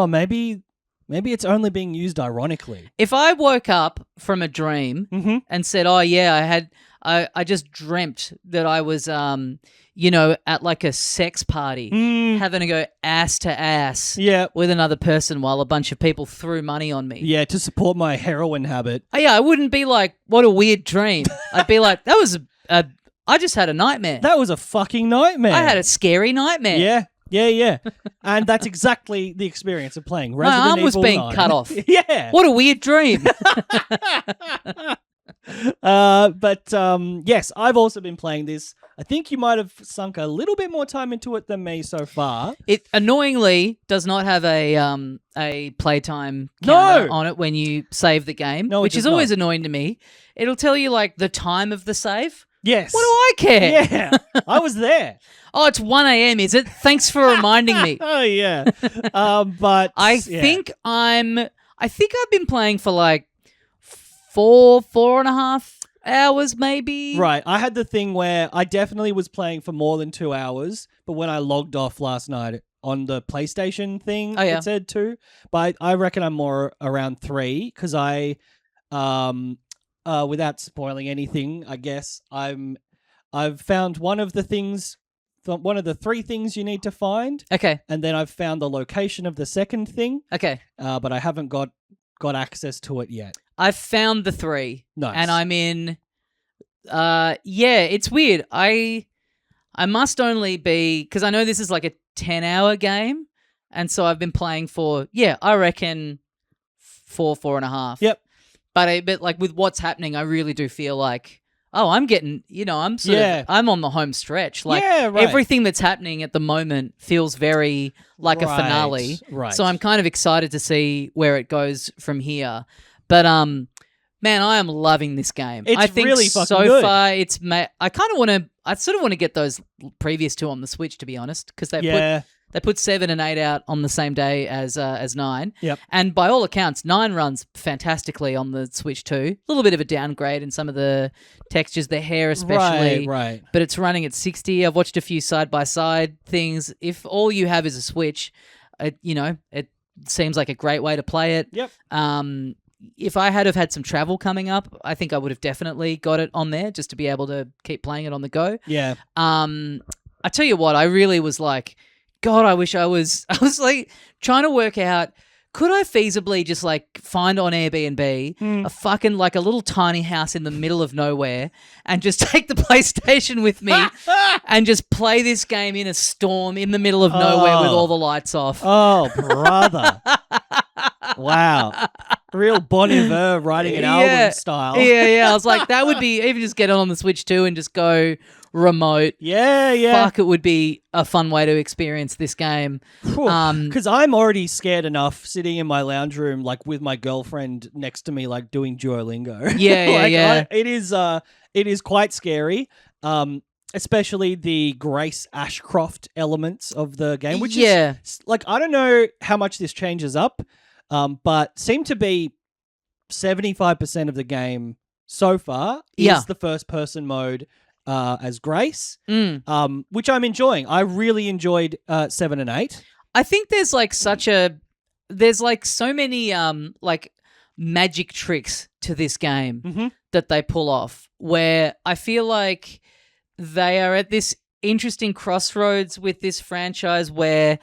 maybe it's only being used ironically. If I woke up from a dream and said, "Oh yeah, I just dreamt that I was at like a sex party, having to go ass to ass with another person while a bunch of people threw money on me." Yeah, to support my heroin habit. Oh, yeah, I wouldn't be like, "What a weird dream." I'd be like, "That was I just had a nightmare. That was a fucking nightmare. I had a scary nightmare." Yeah. And that's exactly the experience of playing Resident Evil 9. My arm was being cut off. Yeah. What a weird dream. Yes, I've also been playing this. I think you might have sunk a little bit more time into it than me so far. It annoyingly does not have a playtime counter on it when you save the game, which is always annoying to me. It'll tell you like the time of the save. Yes. What do I care? Yeah, I was there. Oh, it's 1 a.m., is it? Thanks for reminding me. Oh, yeah. But I think I've been playing for like 4.5 hours maybe. Right. I had the thing where I definitely was playing for more than 2 hours, but when I logged off last night on the PlayStation thing, it said 2. But I reckon I'm more around 3 because without spoiling anything, I guess I've found one of the 3 things you need to find. Okay. And then I've found the location of the second thing. Okay. But I haven't got access to it yet. I've found the 3. Nice. And I'm in it's weird. I must only be, because I know this is like a 10-hour game, and so I've been playing for I reckon 4.5. Yep. But like with what's happening, I really do feel like, I'm getting, I'm on the home stretch. Like everything that's happening at the moment feels very like a finale. Right. So I'm kind of excited to see where it goes from here. But man, I am loving this game. It's I think really fucking so good. far I sort of want to get those previous 2 on the Switch, to be honest, because they put 7 and 8 out on the same day as 9. Yep. And by all accounts, 9 runs fantastically on the Switch too. A little bit of a downgrade in some of the textures, the hair especially. Right. But it's running at 60. I've watched a few side-by-side things. If all you have is a Switch, it seems like a great way to play it. Yep. If I had some travel coming up, I think I would have definitely got it on there just to be able to keep playing it on the go. Yeah. I tell you what, I really was like, God, I wish I was like trying to work out, could I feasibly just like find on Airbnb a fucking like a little tiny house in the middle of nowhere and just take the PlayStation with me and just play this game in a storm in the middle of nowhere with all the lights off. Oh, brother. Wow. Real Bon Iver writing an album style. Yeah. I was like, that would be, even just get it on the Switch too and just go remote. Yeah. Fuck, it would be a fun way to experience this game. Because I'm already scared enough sitting in my lounge room, like with my girlfriend next to me, like doing Duolingo. Yeah. It is quite scary. Especially the Grace Ashcroft elements of the game, which is like, I don't know how much this changes up, but seem to be 75% of the game so far is the first person mode as Grace, which I'm enjoying. I really enjoyed 7 and 8. I think there's like so many like magic tricks to this game that they pull off, where I feel like they are at this interesting crossroads with this franchise where,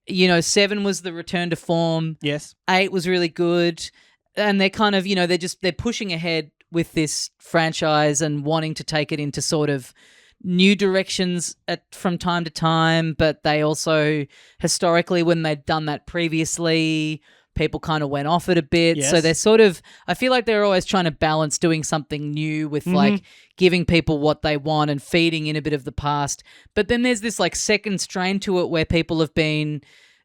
7 was the return to form. Yes. 8 was really good. And they're kind of, they're pushing ahead with this franchise and wanting to take it into sort of new directions from time to time, but they also historically, when they'd done that previously, people kind of went off it a bit. Yes. So they're sort of, I feel like they're always trying to balance doing something new with like giving people what they want and feeding in a bit of the past. But then there's this like second strain to it where people have been,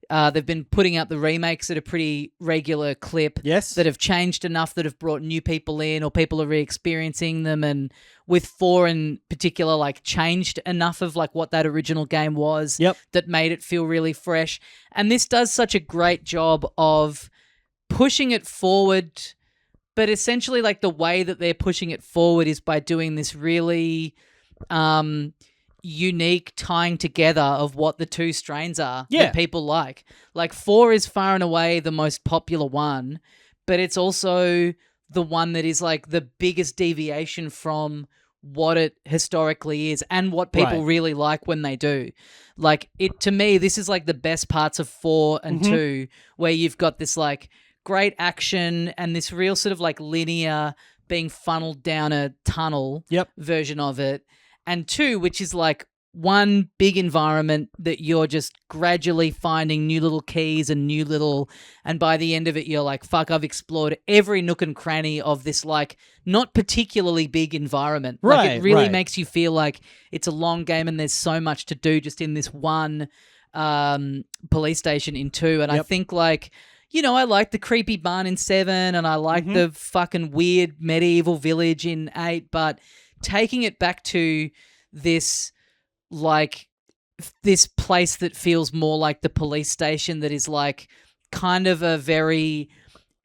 they've been putting out the remakes at a pretty regular clip. Yes. That have changed enough that have brought new people in, or people are re-experiencing them. And with 4 in particular, like changed enough of like what that original game was that made it feel really fresh. And this does such a great job of pushing it forward, but essentially like the way that they're pushing it forward is by doing this really unique tying together of what the two strains are that people like. Like 4 is far and away the most popular one, but it's also the one that is like the biggest deviation from what it historically is and what people really like when they do. Like it, to me, this is like the best parts of 4 and 2, where you've got this like great action and this real sort of like linear being funneled down a tunnel version of it. And 2, which is like one big environment that you're just gradually finding new little keys and and by the end of it, you're like, fuck, I've explored every nook and cranny of this like not particularly big environment. Like it really makes you feel like it's a long game and there's so much to do just in this one police station in 2. And I think like, you know, I like the creepy barn in 7 and I like the fucking weird medieval village in 8, but taking it back to this place that feels more like the police station, that is like kind of a very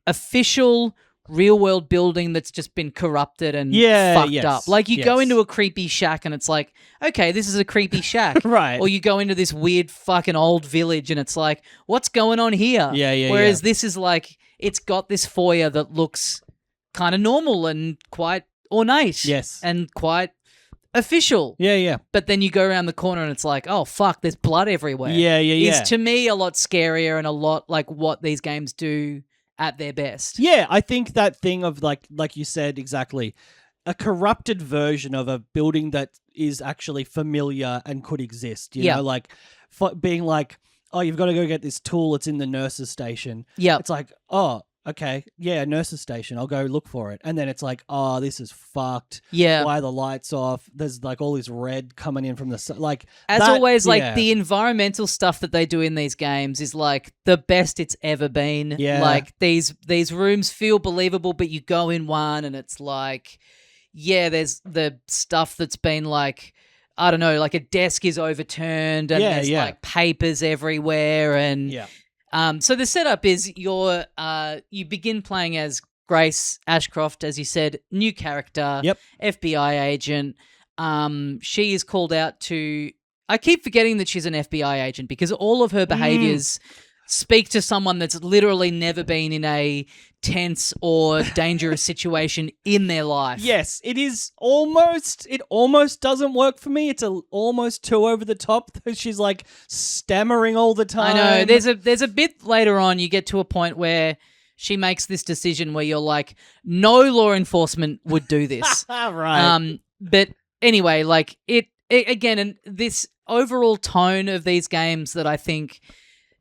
official real world building that's just been corrupted and fucked up. Like you go into a creepy shack and it's like, okay, this is a creepy shack. Or you go into this weird fucking old village and it's like, what's going on here? Whereas this is like, it's got this foyer that looks kind of normal and quite ornate. And quite official. But then you go around the corner and it's like, oh fuck, there's blood everywhere. Is to me a lot scarier and a lot like what these games do at their best. I think that thing of like you said, exactly, a corrupted version of a building that is actually familiar and could exist. You know, like being like, oh, you've got to go get this tool. It's in the nurse's station. It's like, oh, okay, nurse's station. I'll go look for it. And then it's like, oh, this is fucked. Why are the lights off? There's like all this red coming in from the sun. Like, as always, like the environmental stuff that they do in these games is like the best it's ever been. Like these rooms feel believable, but you go in one and it's like, there's the stuff that's been like, I don't know, like a desk is overturned and there's like papers everywhere and so the setup is you begin playing as Grace Ashcroft, as you said, new character, FBI agent. She is called out to, I keep forgetting that she's an FBI agent because all of her behaviors speak to someone that's literally never been in a tense or dangerous situation in their life. It almost doesn't work for me. It's almost too over the top. She's like stammering all the time. I know. There's a bit later on, you get to a point where she makes this decision where you're like, no law enforcement would do this. But anyway, like it again, and this overall tone of these games that I think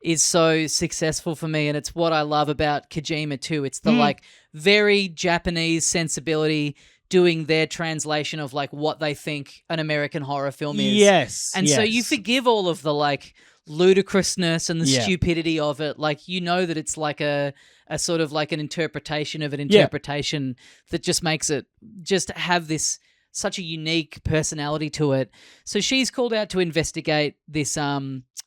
is so successful for me, and it's what I love about Kojima too. It's the like very Japanese sensibility doing their translation of like what they think an American horror film is. And so you forgive all of the like ludicrousness and the stupidity of it. Like, you know that it's like a sort of like an interpretation of an interpretation that just makes it just have this such a unique personality to it. So she's called out to investigate this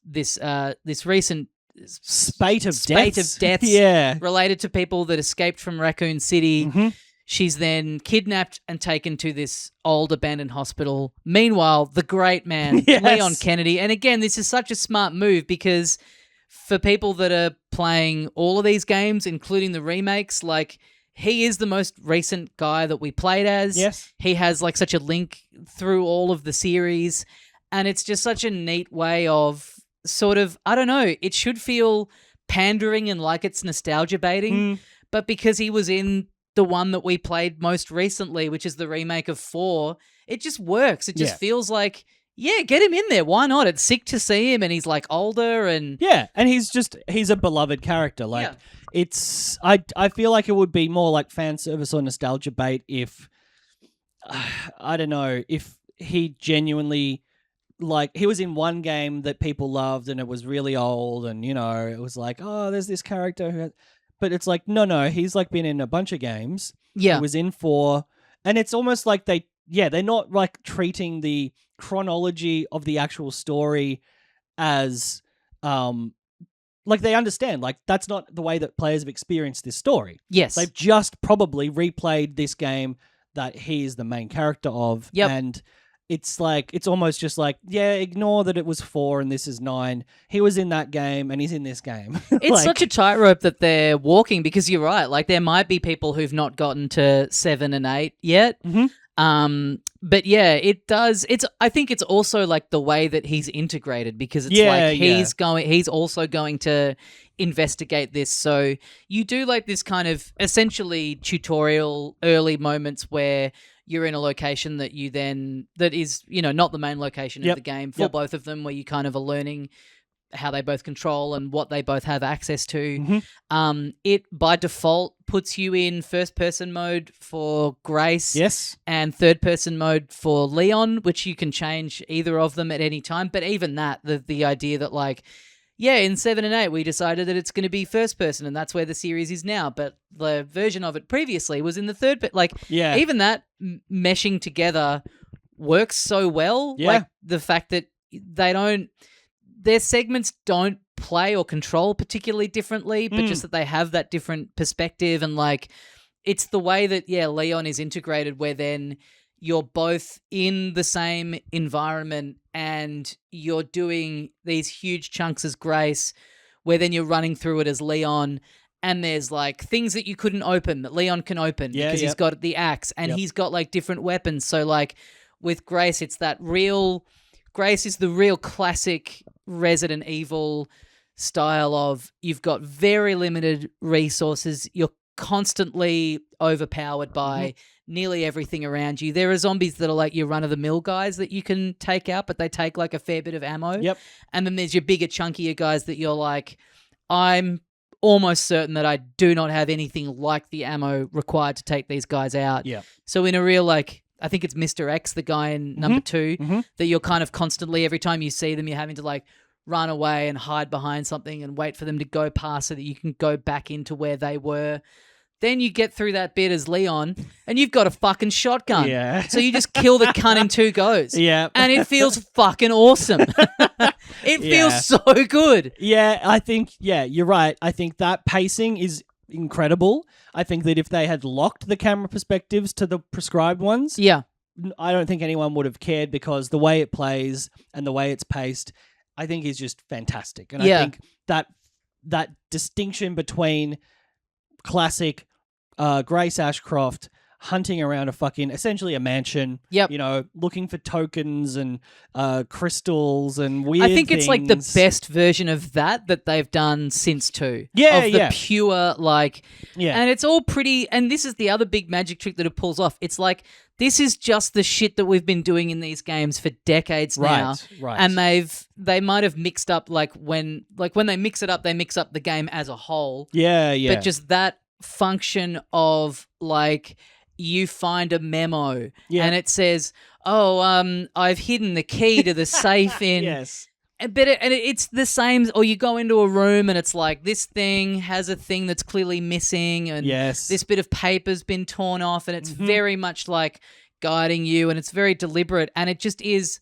this recent spate of deaths related to people that escaped from Raccoon City. She's then kidnapped and taken to this old abandoned hospital. Meanwhile, the great man, Leon Kennedy, and again, this is such a smart move because for people that are playing all of these games, including the remakes, like, he is the most recent guy that we played as. He has like such a link through all of the series, and it's just such a neat way of sort of, I don't know, it should feel pandering and like it's nostalgia baiting, but because he was in the one that we played most recently, which is the remake of 4, it just works. It just feels like, yeah, get him in there. Why not? It's sick to see him, and he's like older and and he's a beloved character. Like it's I feel like it would be more like fan service or nostalgia bait if I don't know, if he genuinely, like, he was in one game that people loved and it was really old, and it was like, oh, there's this character who but it's like, no, he's like been in a bunch of games. He was in 4, and it's almost like they're not like treating the chronology of the actual story as like they understand, like, that's not the way that players have experienced this story. Yes. They've just probably replayed this game that he is the main character of. And it's like, it's almost just like, ignore that it was 4 and this is 9. He was in that game and he's in this game. It's such a tightrope that they're walking, because you're right. Like, there might be people who've not gotten to 7 and 8 yet. But yeah, it does. I think it's also like the way that he's integrated, because it's he's also going to investigate this. So you do like this kind of essentially tutorial early moments where you're in a location that is, not the main location of the game for both of them, where you kind of are learning how they both control and what they both have access to. It by default puts you in first-person mode for Grace, and third-person mode for Leon, which you can change either of them at any time. But even that, the idea that, like, in 7 and 8 we decided that it's going to be first-person, and that's where the series is now. But the version of it previously was in the third. Even that meshing together works so well. Like, the fact that their segments don't play or control particularly differently, but just that they have that different perspective. And like, it's the way that, Leon is integrated, where then you're both in the same environment and you're doing these huge chunks as Grace, where then you're running through it as Leon. And there's like things that you couldn't open that Leon can open because he's got the axe, and he's got like different weapons. So like with Grace, it's that Grace is the real classic Resident Evil style of, you've got very limited resources, you're constantly overpowered by nearly everything around you. There are zombies that are like your run-of-the-mill guys that you can take out, but they take like a fair bit of ammo. And then there's your bigger, chunkier guys that you're like, I'm almost certain that I do not have anything like the ammo required to take these guys out. So in a real, like, I think it's Mr. X, the guy in number 2, that you're kind of constantly, every time you see them, you're having to like run away and hide behind something and wait for them to go past so that you can go back into where they were. Then you get through that bit as Leon and you've got a fucking shotgun. So you just kill the cunt in 2 goes. And it feels fucking awesome. It feels so good. I think, you're right. I think that pacing is incredible. I think that if they had locked the camera perspectives to the prescribed ones, I don't think anyone would have cared, because the way it plays and the way it's paced, I think is just fantastic. And I think that distinction between classic Grace Ashcroft hunting around essentially a mansion, looking for tokens and crystals and weird things. I think it's like the best version of that they've done since 2. The pure, like, and it's all pretty, and this is the other big magic trick that it pulls off. It's like, this is just the shit that we've been doing in these games for decades now. And they might have mixed up, when they mix it up, they mix up the game as a whole. But just that function of, like, you find a memo and it says, I've hidden the key to the safe in. But it's the same, or you go into a room and it's like, this thing has a thing that's clearly missing, and this bit of paper's been torn off, and it's very much like guiding you, and it's very deliberate, and it just is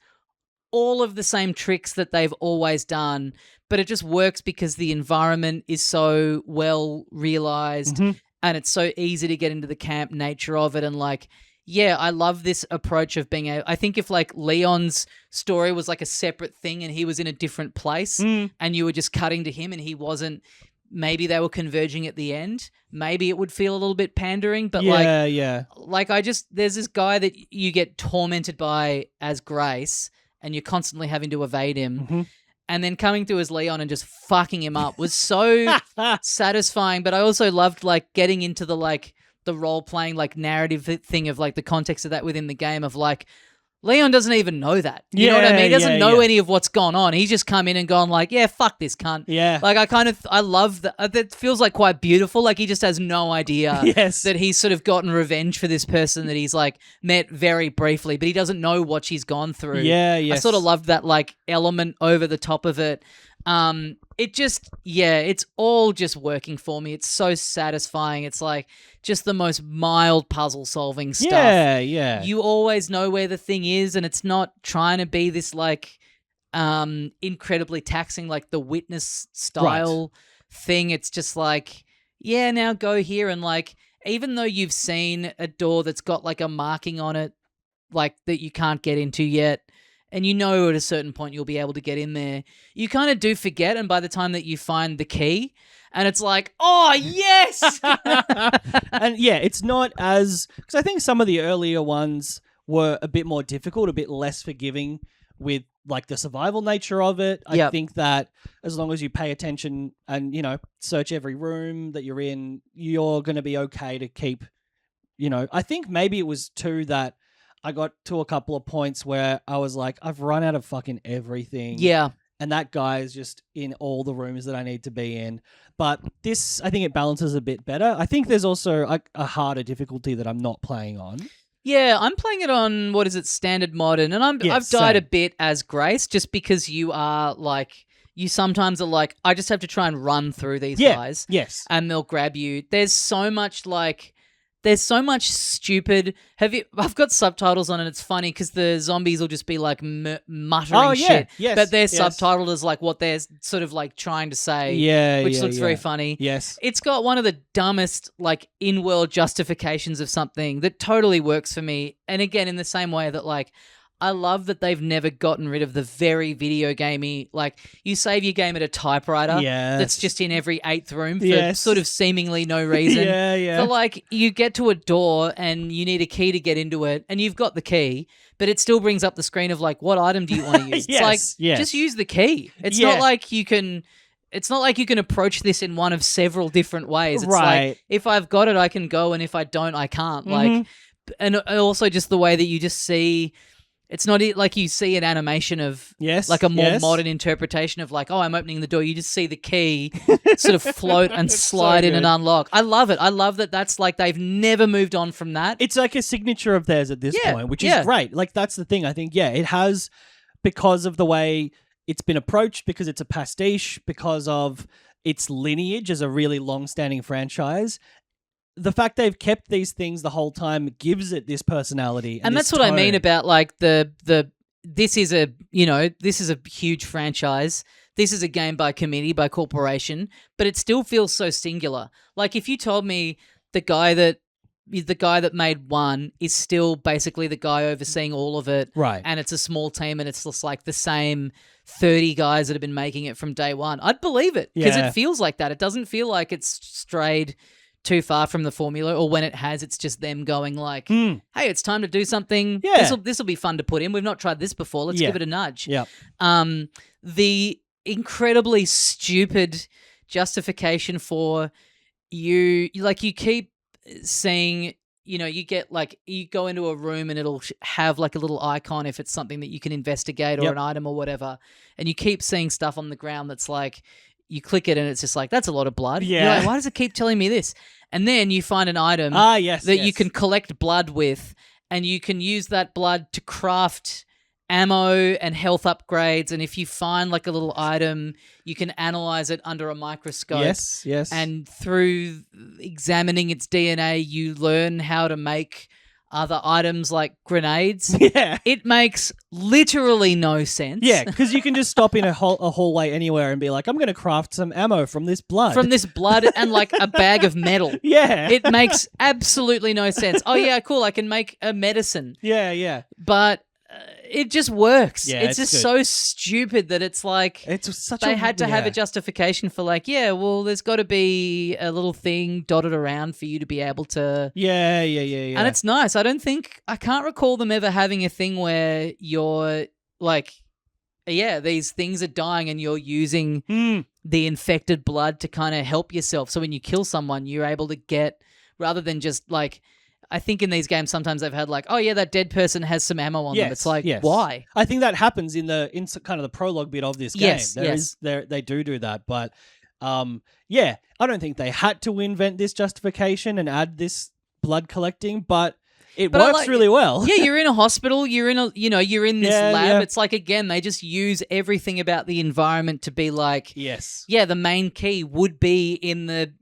all of the same tricks that they've always done, but it just works because the environment is so well realized. And it's so easy to get into the camp nature of it. And like, I love this approach of being I think if like Leon's story was like a separate thing and he was in a different place and you were just cutting to him and he wasn't, maybe they were converging at the end, maybe it would feel a little bit pandering. But like there's this guy that you get tormented by as Grace and you're constantly having to evade him. And then coming through as Leon and just fucking him up was so satisfying. But I also loved like getting into the role playing like narrative thing of like the context of that within the game of like Leon doesn't even know that. You know what I mean? He doesn't know any of what's gone on. He's just come in and gone like, yeah, fuck this cunt. Yeah. Like I love that. That feels like quite beautiful. Like he just has no idea that he's sort of gotten revenge for this person that he's like met very briefly, but he doesn't know what she's gone through. Yeah, yes. I sort of loved that like element over the top of it. It just, it's all just working for me. It's so satisfying. It's like just the most mild puzzle solving stuff. Yeah. You always know where the thing is, and it's not trying to be this like incredibly taxing, like the Witness style thing. It's just like, now go here, and like even though you've seen a door that's got like a marking on it, like that you can't get into yet, and you know at a certain point you'll be able to get in there, you kind of do forget, and by the time that you find the key, and it's like, oh, yes! And it's not as... Because I think some of the earlier ones were a bit more difficult, a bit less forgiving with like the survival nature of it. I think that as long as you pay attention and, you know, search every room that you're in, you're going to be okay to keep, you know... I think maybe it was 2 that I got to a couple of points where I was like, I've run out of fucking everything. Yeah. And that guy is just in all the rooms that I need to be in. But this, I think it balances a bit better. I think there's also a harder difficulty that I'm not playing on. Yeah, I'm playing it on, what is it, Standard Modern. And I've died a bit as Grace just because you are like... You sometimes are like, I just have to try and run through these guys. Yes. And they'll grab you. There's so much like... There's so much stupid... I've got subtitles on, and it's funny because the zombies will just be like muttering shit. Yes, but they're subtitled as like what they're sort of like trying to say. Which looks very funny. Yes. It's got one of the dumbest like in-world justifications of something that totally works for me. And again, in the same way that like... I love that they've never gotten rid of the very video gamey, like you save your game at a typewriter that's just in every 8th room for sort of seemingly no reason. But like you get to a door and you need a key to get into it, and you've got the key, but it still brings up the screen of like, what item do you want to use? It's like, just use the key. It's not like you can... It's not like you can approach this in one of several different ways. It's like, if I've got it, I can go, and if I don't, I can't. Like, and also just the way that you just see... It's not like you see an animation of like a more modern interpretation of like, oh, I'm opening the door. You just see the key sort of float and slide in and unlock. I love it. I love that that's like they've never moved on from that. It's like a signature of theirs at this point, which is great. Like that's the thing. I think, it has, because of the way it's been approached, because it's a pastiche, because of its lineage as a really long-standing franchise. The fact they've kept these things the whole time gives it this personality, and that's what I mean about like this is a huge franchise. This is a game by committee, by corporation, but it still feels so singular. Like if you told me the guy that made 1 is still basically the guy overseeing all of it, right? And it's a small team, and it's just like the same 30 guys that have been making it from day one, I'd believe it because it feels like that. It doesn't feel like it's strayed too far from the formula, or when it has, it's just them going like, hey, it's time to do something. This will be fun to put in. We've not tried this before. Let's give it a nudge. The incredibly stupid justification for you keep seeing, you get like, you go into a room and it'll have like a little icon if it's something that you can investigate or an item or whatever, and you keep seeing stuff on the ground that's like, you click it and it's just like, that's a lot of blood. You're like, why does it keep telling me this? And then you find an item you can collect blood with, and you can use that blood to craft ammo and health upgrades. And if you find like a little item, you can analyze it under a microscope. Yes. And through examining its DNA, you learn how to make other items like grenades. It makes literally no sense. Because you can just stop in a hallway anywhere and be like, I'm going to craft some ammo from this blood. And like a bag of metal. It makes absolutely no sense. Oh yeah, cool, I can make a medicine. But it just works. It's just so stupid that it's like they had to have a justification for like, there's got to be a little thing dotted around for you to be able to. And it's nice. I can't recall them ever having a thing where you're like, these things are dying and you're using the infected blood to kind of help yourself. So when you kill someone, you're able to get, rather than just like, I think in these games sometimes they've had like, oh yeah, that dead person has some ammo on them. It's like, why? I think that happens in kind of the prologue bit of this game. They do that, but I don't think they had to invent this justification and add this blood collecting, but it works really well. Yeah, you're in a hospital, you're in this lab. Yeah. It's like, again, they just use everything about the environment to be like, the main key would be in the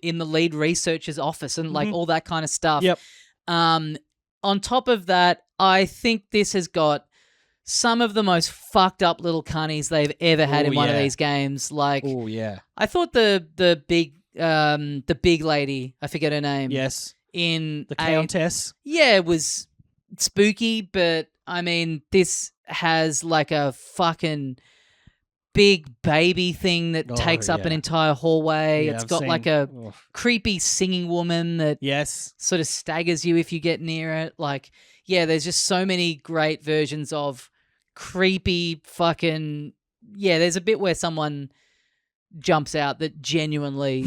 lead researcher's office and like all that kind of stuff. Yep. On top of that, I think this has got some of the most fucked up little cunnies they've ever had in one of these games. Like, I thought the big lady, I forget her name. Yes. In the Countess. It was spooky, but I mean, this has like a fucking big baby thing that takes up an entire hallway. It's got like a creepy singing woman that sort of staggers you if you get near it. Like, there's just so many great versions of creepy fucking... there's a bit where someone jumps out that genuinely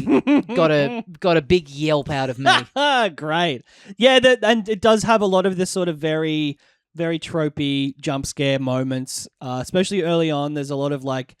got a big yelp out of me. Great. And it does have a lot of this sort of very, very tropey jump scare moments, especially early on. There's a lot of like,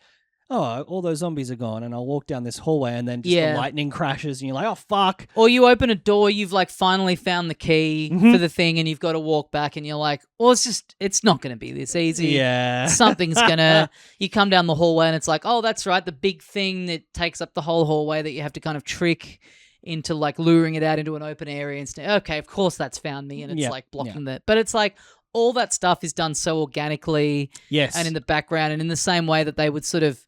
oh, all those zombies are gone, and I'll walk down this hallway, and then just the lightning crashes, and you're like, oh, fuck. Or you open a door, you've like finally found the key for the thing, and you've got to walk back, and you're like, well, it's not going to be this easy. Yeah. Something's going to... You come down the hallway, and it's like, oh, that's right, the big thing that takes up the whole hallway that you have to kind of trick into like luring it out into an open area and say, okay, of course that's found me, and it's like blocking that. But it's like, all that stuff is done so organically and in the background, and in the same way that they would sort of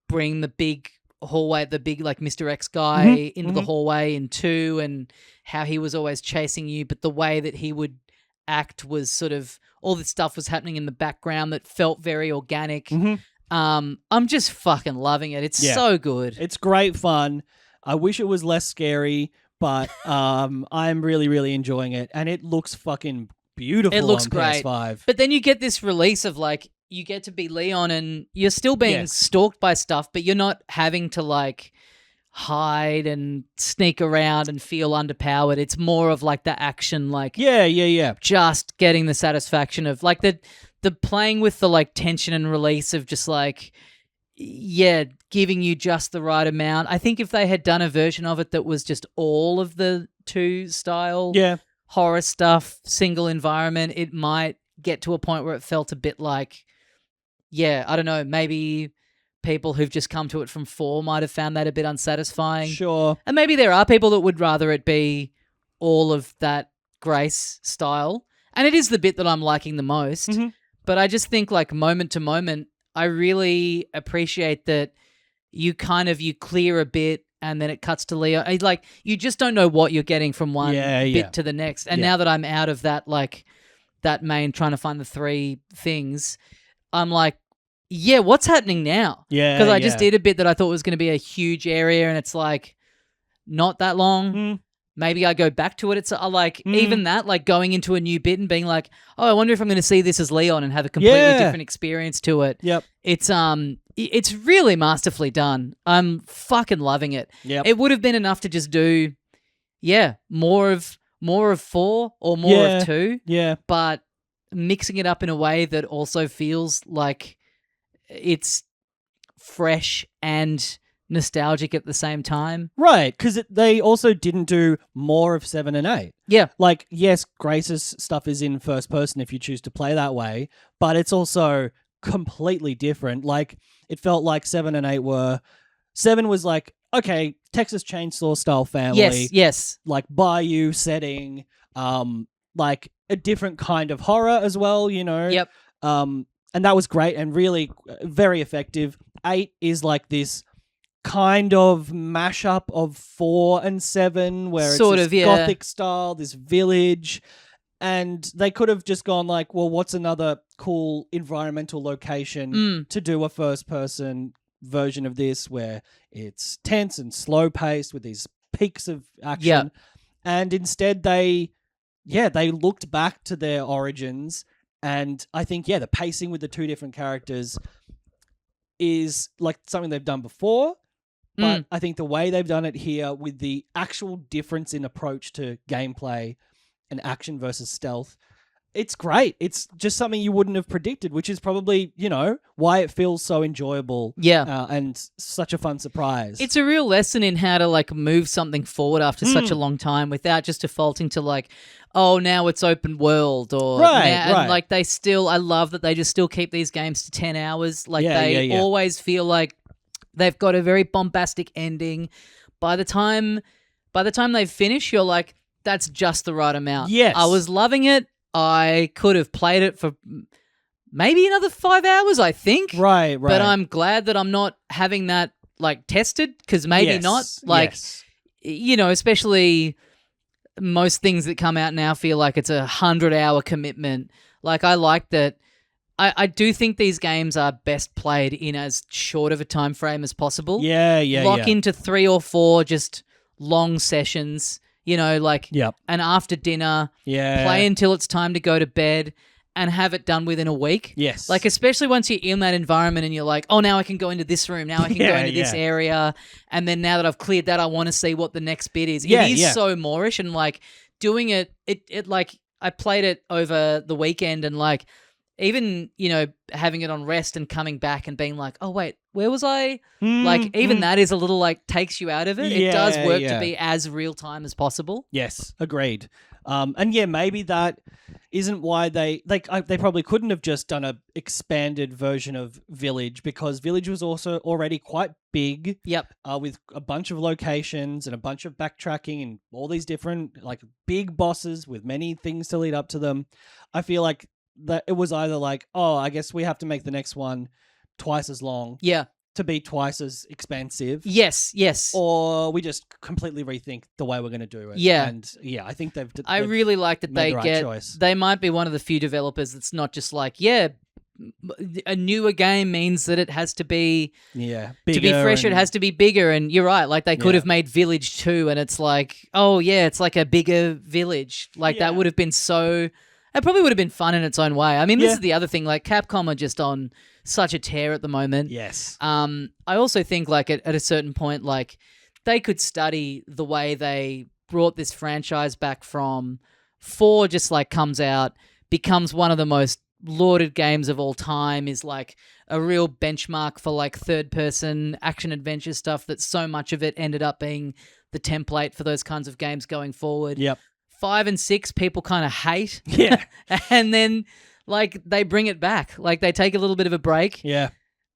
bring the big hallway, the big like Mr. X guy into the hallway in 2, and how he was always chasing you, but the way that he would act was sort of, all this stuff was happening in the background that felt very organic. I'm just fucking loving it. It's so good. It's great fun. I wish it was less scary, but I'm really, really enjoying it, and it looks fucking beautiful. It looks on great. PS5. But then you get this release of like, you get to be Leon and you're still being stalked by stuff, but you're not having to like hide and sneak around and feel underpowered. It's more of like the action, like just getting the satisfaction of like the playing with the like tension and release of just like giving you just the right amount. I think if they had done a version of it that was just all of the 2 style horror stuff, single environment, it might get to a point where it felt a bit like, I don't know, maybe people who've just come to it from 4 might have found that a bit unsatisfying. Sure. And maybe there are people that would rather it be all of that Grace style. And it is the bit that I'm liking the most. But I just think like moment to moment, I really appreciate that you clear a bit and then it cuts to Leo. Like, you just don't know what you're getting from one bit to the next. And now that I'm out of that, like, that main trying to find the 3 things, I'm like, what's happening now? Because I just did a bit that I thought was going to be a huge area, and it's like not that long. Maybe I go back to it. It's like even that, like going into a new bit and being like, oh, I wonder if I'm going to see this as Leon and have a completely different experience to it. It's really masterfully done. I'm fucking loving it. It would have been enough to just do, more of 4 or more of 2. But mixing it up in a way that also feels like it's fresh and nostalgic at the same time. Right, because they also didn't do more of 7 and 8. Like, yes, Grace's stuff is in first person if you choose to play that way, but it's also completely different. Like, it felt like 7 and 8 were... 7 was like, okay, Texas Chainsaw style family. Yes. Like, bayou setting, like a different kind of horror as well, you know? And that was great and really very effective. 8 is like this kind of mashup of 4 and 7 where it's sort of gothic style, this village. And they could have just gone like, well, what's another cool environmental location to do a first-person version of this where it's tense and slow-paced with these peaks of action. And instead they looked back to their origins, and I think, the pacing with the 2 different characters is like something they've done before, but I think the way they've done it here with the actual difference in approach to gameplay an action versus stealth. It's great. It's just something you wouldn't have predicted, which is probably, why it feels so enjoyable. Yeah. And such a fun surprise. It's a real lesson in how to like move something forward after such a long time without just defaulting to like, oh, now it's open world or right. And like I love that they just still keep these games to 10 hours. Like they always feel like they've got a very bombastic ending. By the time they finish, you're like, that's just the right amount. Yes. I was loving it. I could have played it for maybe another 5 hours, I think. Right. But I'm glad that I'm not having that like tested because maybe not. Like, especially most things that come out now feel like it's 100-hour commitment. Like I like that. I do think these games are best played in as short of a time frame as possible. Lock into 3 or 4 just long sessions. Like an after dinner, play until it's time to go to bed and have it done within a week. Yes. Like, especially once you're in that environment and you're like, oh, now I can go into this room. Now I can go into this area. And then now that I've cleared that, I want to see what the next bit is. It is so Moorish and like doing it like I played it over the weekend and like even, having it on rest and coming back and being like, oh, wait, where was I? Like, even that is a little, like, takes you out of it. It does work to be as real time as possible. Yes, agreed. And maybe that isn't why they probably couldn't have just done a expanded version of Village because Village was also already quite big. Yep. With a bunch of locations and a bunch of backtracking and all these different, like, big bosses with many things to lead up to them. I feel like that it was either like, oh, I guess we have to make the next one twice as long. Yeah. To be twice as expansive. Yes. Or we just completely rethink the way we're going to do it. Yeah. And I think they've I really like that they might be one of the few developers that's not just like, a newer game means that it has to be bigger to be fresh, it has to be bigger. And you're right, like they could have made Village 2 and it's like, oh yeah, it's like a bigger Village. Like that would have been it probably would have been fun in its own way. I mean, this is the other thing, like Capcom are just on such a tear at the moment. Yes. I also think like at a certain point, like they could study the way they brought this franchise back from 4 just like comes out, becomes one of the most lauded games of all time, is like a real benchmark for like third person action adventure stuff that so much of it ended up being the template for those kinds of games going forward. Yep. 5 and 6 people kind of hate. Yeah. And then like they bring it back. Like they take a little bit of a break. Yeah.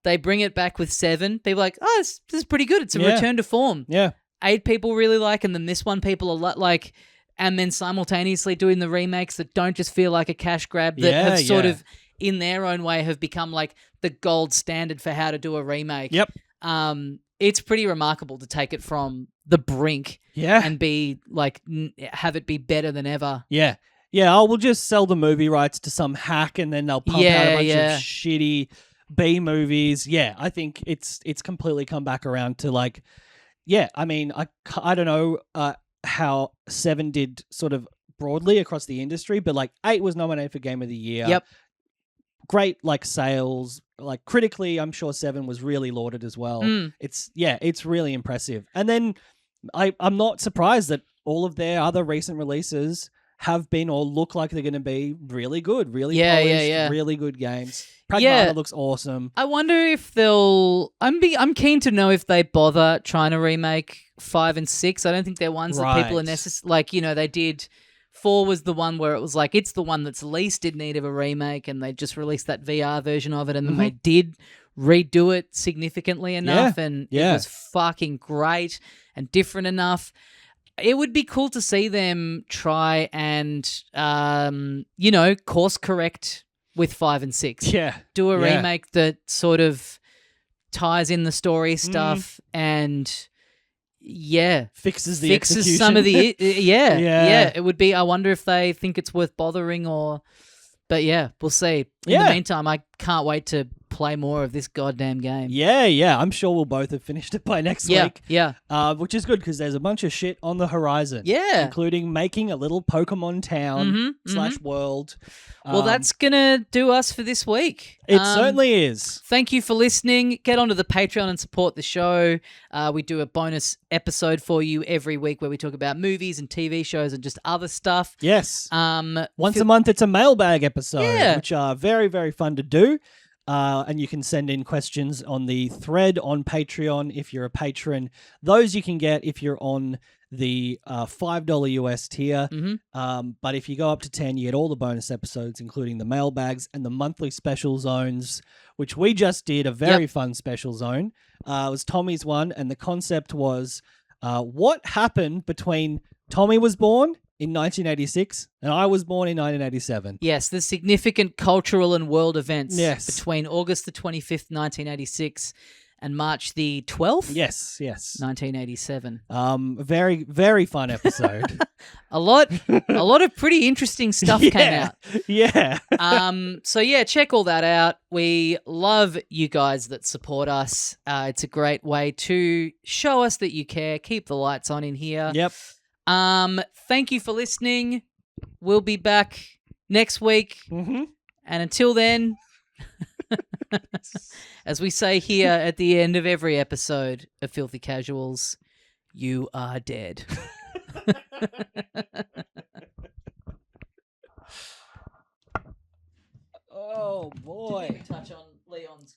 They bring it back with 7. People are like, oh, this is pretty good. It's a return to form. Yeah. 8 people really like, and then this one people are like, and then simultaneously doing the remakes that don't just feel like a cash grab that have sort of in their own way have become like the gold standard for how to do a remake. Yep. It's pretty remarkable to take it from the brink and be like, have it be better than ever. Yeah. Yeah, we'll just sell the movie rights to some hack and then they'll pump out a bunch of shitty B movies. Yeah, I think it's completely come back around to like, I mean, I don't know how 7 did sort of broadly across the industry, but like 8 was nominated for Game of the Year. Yep. Great like sales, like critically, I'm sure 7 was really lauded as well. It's really impressive. And then I'm not surprised that all of their other recent releases have been or look like they're going to be really good, really polished, really good games. Pragmata looks awesome. I wonder if they'll... I'm keen to know if they bother trying to remake 5 and 6. I don't think they're ones that people are necessarily... Like, they did... 4 was the one where it was like, it's the one that's least in need of a remake, and they just released that VR version of it, and then they did redo it significantly enough, and it was fucking great and different enough. It would be cool to see them try and, course correct with 5 and 6. Yeah. Do a remake that sort of ties in the story stuff and, fixes the execution. Some of the... It would be... I wonder if they think it's worth bothering or... But we'll see. In the meantime, I can't wait to play more of this goddamn game. Yeah. I'm sure we'll both have finished it by next week. Yeah. Which is good because there's a bunch of shit on the horizon. Yeah. Including making a little Pokemon town / world. Well, that's going to do us for this week. It certainly is. Thank you for listening. Get onto the Patreon and support the show. We do a bonus episode for you every week where we talk about movies and TV shows and just other stuff. Yes. Once a month, it's a mailbag episode, which are very, very fun to do. And you can send in questions on the thread on Patreon if you're a patron. Those you can get if you're on the $5 US tier. But if you go up to 10, you get all the bonus episodes, including the mailbags and the monthly special zones, which we just did a very fun special zone. It was Tommy's one, and the concept was what happened between Tommy was born in 1986 and I was born in 1987. Yes, the significant cultural and world events between August the 25th, 1986 and March the 12th? Yes. 1987. Very, very fun episode. a lot of pretty interesting stuff came out. Yeah. So check all that out. We love you guys that support us. It's a great way to show us that you care. Keep the lights on in here. Yep. Thank you for listening. We'll be back next week. And until then, as we say here at the end of every episode of Filthy Casuals, you are dead. Oh, boy. Did you touch on Leon's